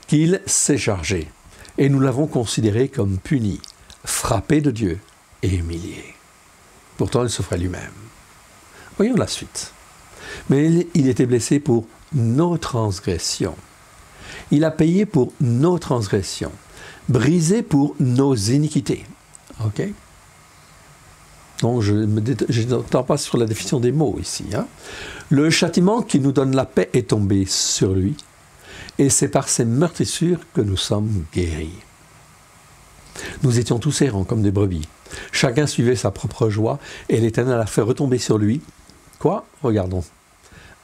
qu'il s'est chargé. Et nous l'avons considéré comme puni, frappé de Dieu et humilié. Pourtant, il souffrait lui-même. Voyons la suite. Mais il était blessé pour nos transgressions. Il a payé pour nos transgressions, brisé pour nos iniquités. Ok? Donc, je n'entends pas sur la définition des mots ici. Hein? Le châtiment qui nous donne la paix est tombé sur lui, et c'est par ses meurtrissures que nous sommes guéris. Nous étions tous errants comme des brebis. Chacun suivait sa propre joie, et l'Éternel a fait retomber sur lui, quoi? Regardons.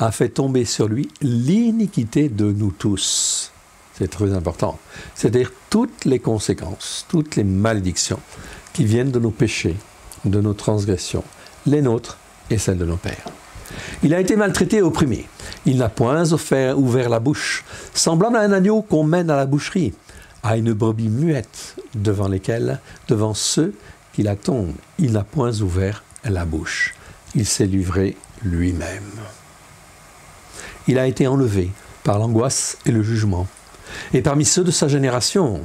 A fait tomber sur lui l'iniquité de nous tous. C'est très important. C'est-à-dire toutes les conséquences, toutes les malédictions qui viennent de nos péchés, de nos transgressions, les nôtres et celles de nos pères. Il a été maltraité et opprimé. Il n'a point ouvert la bouche, semblable à un agneau qu'on mène à la boucherie, à une brebis muette devant ceux qui la tombent. Il n'a point ouvert la bouche. Il s'est livré lui-même. Il a été enlevé par l'angoisse et le jugement. Et parmi ceux de sa génération,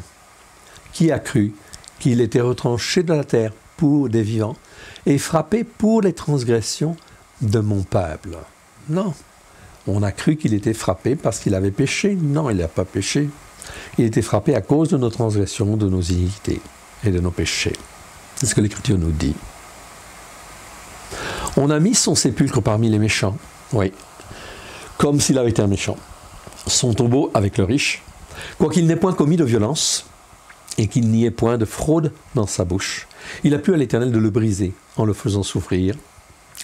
qui a cru qu'il était retranché de la terre pour des vivants et frappé pour les transgressions de mon peuple? Non. On a cru qu'il était frappé parce qu'il avait péché. Non, il n'a pas péché. Il était frappé à cause de nos transgressions, de nos iniquités et de nos péchés. C'est ce que l'Écriture nous dit. On a mis son sépulcre parmi les méchants, oui, comme s'il avait été un méchant. Son tombeau avec le riche, quoiqu'il n'ait point commis de violence, et qu'il n'y ait point de fraude dans sa bouche. Il a plu à l'Éternel de le briser, en le faisant souffrir,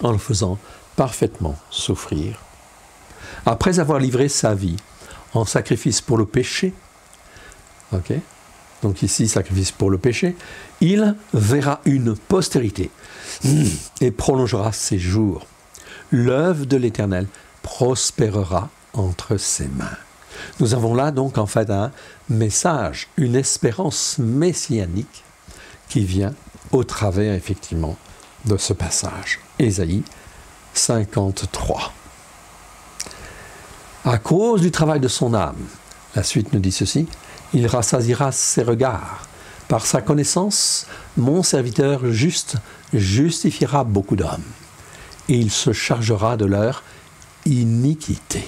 en le faisant parfaitement souffrir. Après avoir livré sa vie en sacrifice pour le péché, ok, donc ici sacrifice pour le péché, il verra une postérité et prolongera ses jours. L'œuvre de l'Éternel prospérera entre ses mains. Nous avons là donc en fait un message, une espérance messianique qui vient au travers effectivement de ce passage. Ésaïe 53. À cause du travail de son âme, la suite nous dit ceci, il rassasiera ses regards. Par sa connaissance, mon serviteur juste justifiera beaucoup d'hommes, et il se chargera de leur iniquité.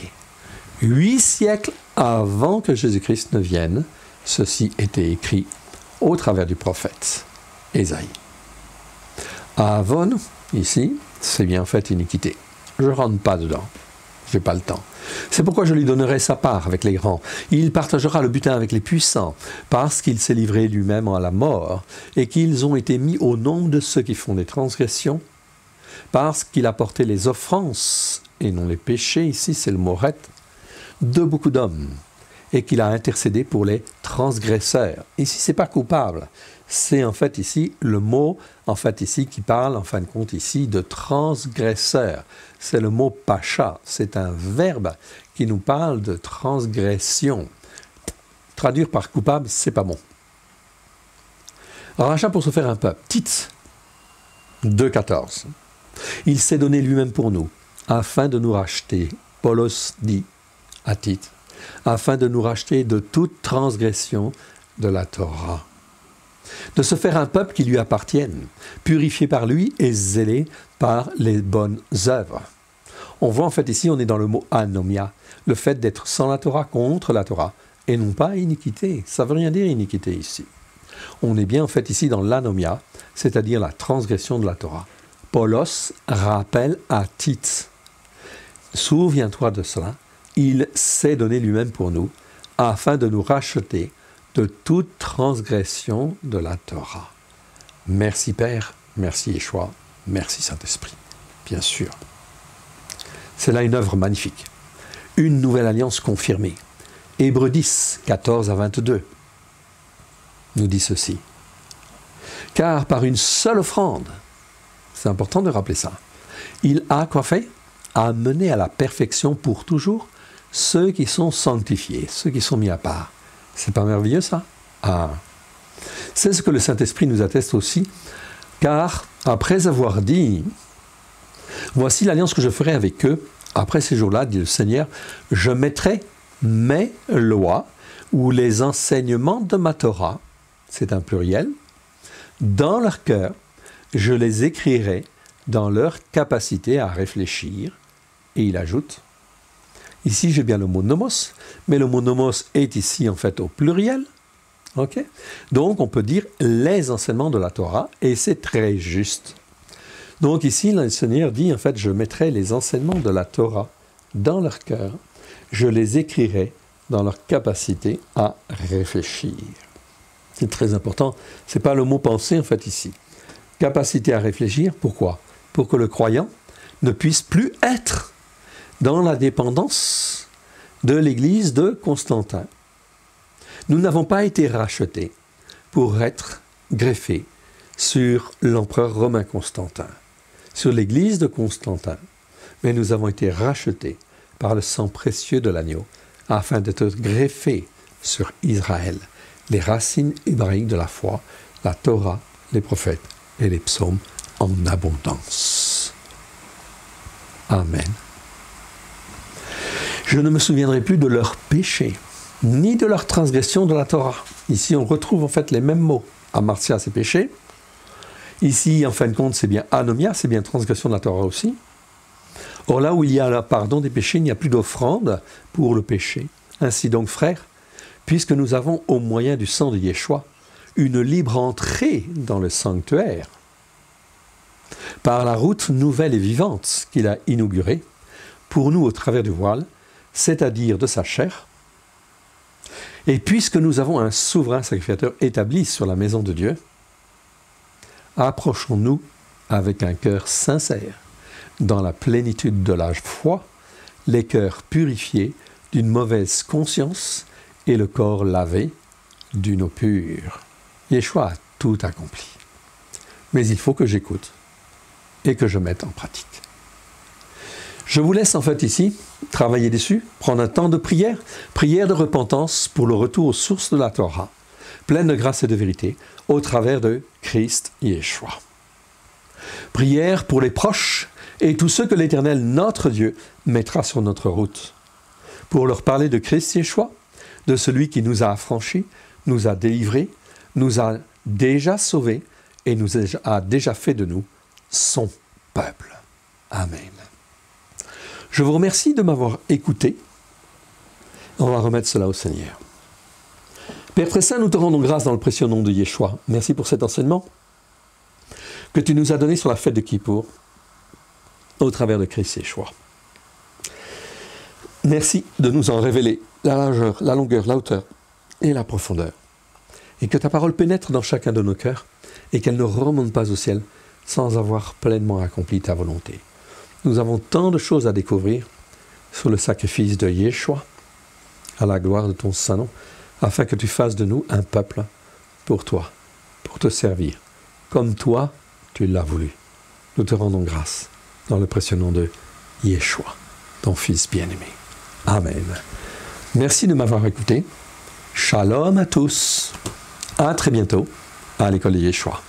8 siècles avant que Jésus-Christ ne vienne, ceci était écrit au travers du prophète Ésaïe. Avon, ici, c'est bien en fait iniquité. Je ne rentre pas dedans, je n'ai pas le temps. C'est pourquoi je lui donnerai sa part avec les grands. Il partagera le butin avec les puissants, parce qu'il s'est livré lui-même à la mort, et qu'ils ont été mis au nombre de ceux qui font des transgressions, parce qu'il a porté les offenses, et non les péchés, ici c'est le mot ret, de beaucoup d'hommes, et qu'il a intercédé pour les transgresseurs. Ici, c'est pas coupable. C'est en fait ici le mot, en fait ici, qui parle, en fin de compte ici, de transgresseur. C'est le mot pacha. C'est un verbe qui nous parle de transgression. Traduire par coupable, c'est pas bon. Rachat pour se faire un peuple. Tite 2,14. Il s'est donné lui-même pour nous, afin de nous racheter. Paulos dit à Tite, afin de nous racheter de toute transgression de la Torah. De se faire un peuple qui lui appartienne, purifié par lui et zélé par les bonnes œuvres. On voit en fait ici, on est dans le mot anomia, le fait d'être sans la Torah, contre la Torah, et non pas iniquité. Ça ne veut rien dire iniquité ici. On est bien en fait ici dans l'anomia, c'est-à-dire la transgression de la Torah. Paulos rappelle à Tite, souviens-toi de cela, il s'est donné lui-même pour nous, afin de nous racheter de toute transgression de la Torah. Merci Père, merci Yeshua, merci Saint-Esprit, bien sûr. C'est là une œuvre magnifique. Une nouvelle alliance confirmée. Hébreux 10, 14 à 22 nous dit ceci. Car par une seule offrande, c'est important de rappeler ça, il a quoi fait? Amené à la perfection pour toujours ceux qui sont sanctifiés, ceux qui sont mis à part. C'est pas merveilleux ça? Ah. C'est ce que le Saint-Esprit nous atteste aussi, car après avoir dit, voici l'alliance que je ferai avec eux, après ces jours-là, dit le Seigneur, je mettrai mes lois, ou les enseignements de ma Torah, c'est un pluriel, dans leur cœur, je les écrirai dans leur capacité à réfléchir, et il ajoute, ici, j'ai bien le mot nomos, mais le mot nomos est ici, en fait, au pluriel. Okay? Donc, on peut dire les enseignements de la Torah, et c'est très juste. Donc, ici, le Seigneur dit, en fait, je mettrai les enseignements de la Torah dans leur cœur, je les écrirai dans leur capacité à réfléchir. C'est très important. Ce n'est pas le mot penser, en fait, ici. Capacité à réfléchir, pourquoi? Pour que le croyant ne puisse plus être dans la dépendance de l'Église de Constantin. Nous n'avons pas été rachetés pour être greffés sur l'empereur romain Constantin, sur l'Église de Constantin, mais nous avons été rachetés par le sang précieux de l'agneau, afin d'être greffés sur Israël, les racines hébraïques de la foi, la Torah, les prophètes et les psaumes en abondance. Amen. Je ne me souviendrai plus de leurs péchés, ni de leur transgression de la Torah. Ici, on retrouve en fait les mêmes mots. Amartia, c'est péché. Ici, en fin de compte, c'est bien anomia, c'est bien transgression de la Torah aussi. Or, là où il y a le pardon des péchés, il n'y a plus d'offrande pour le péché. Ainsi donc, frères, puisque nous avons au moyen du sang de Yeshua une libre entrée dans le sanctuaire par la route nouvelle et vivante qu'il a inaugurée pour nous au travers du voile, c'est-à-dire de sa chair. Et puisque nous avons un souverain sacrificateur établi sur la maison de Dieu, approchons-nous avec un cœur sincère, dans la plénitude de la foi, les cœurs purifiés d'une mauvaise conscience et le corps lavé d'une eau pure. Yeshua a tout accompli. Mais il faut que j'écoute et que je mette en pratique. Je vous laisse en fait ici travailler dessus, prendre un temps de prière, prière de repentance pour le retour aux sources de la Torah, pleine de grâce et de vérité, au travers de Christ Yeshua. Prière pour les proches et tous ceux que l'Éternel, notre Dieu, mettra sur notre route, pour leur parler de Christ Yeshua, de celui qui nous a affranchis, nous a délivrés, nous a déjà sauvés et nous a déjà fait de nous son peuple. Amen. Je vous remercie de m'avoir écouté. On va remettre cela au Seigneur. Père très saint, nous te rendons grâce dans le précieux nom de Yeshua. Merci pour cet enseignement que tu nous as donné sur la fête de Kippour au travers de Christ Yeshua. Merci de nous en révéler la largeur, la longueur, la hauteur et la profondeur. Et que ta parole pénètre dans chacun de nos cœurs et qu'elle ne remonte pas au ciel sans avoir pleinement accompli ta volonté. Nous avons tant de choses à découvrir sur le sacrifice de Yeshua, à la gloire de ton Saint-Nom, afin que tu fasses de nous un peuple pour toi, pour te servir, comme toi tu l'as voulu. Nous te rendons grâce dans le précieux nom de Yeshua, ton Fils bien-aimé. Amen. Merci de m'avoir écouté. Shalom à tous. À très bientôt à l'école de Yeshua.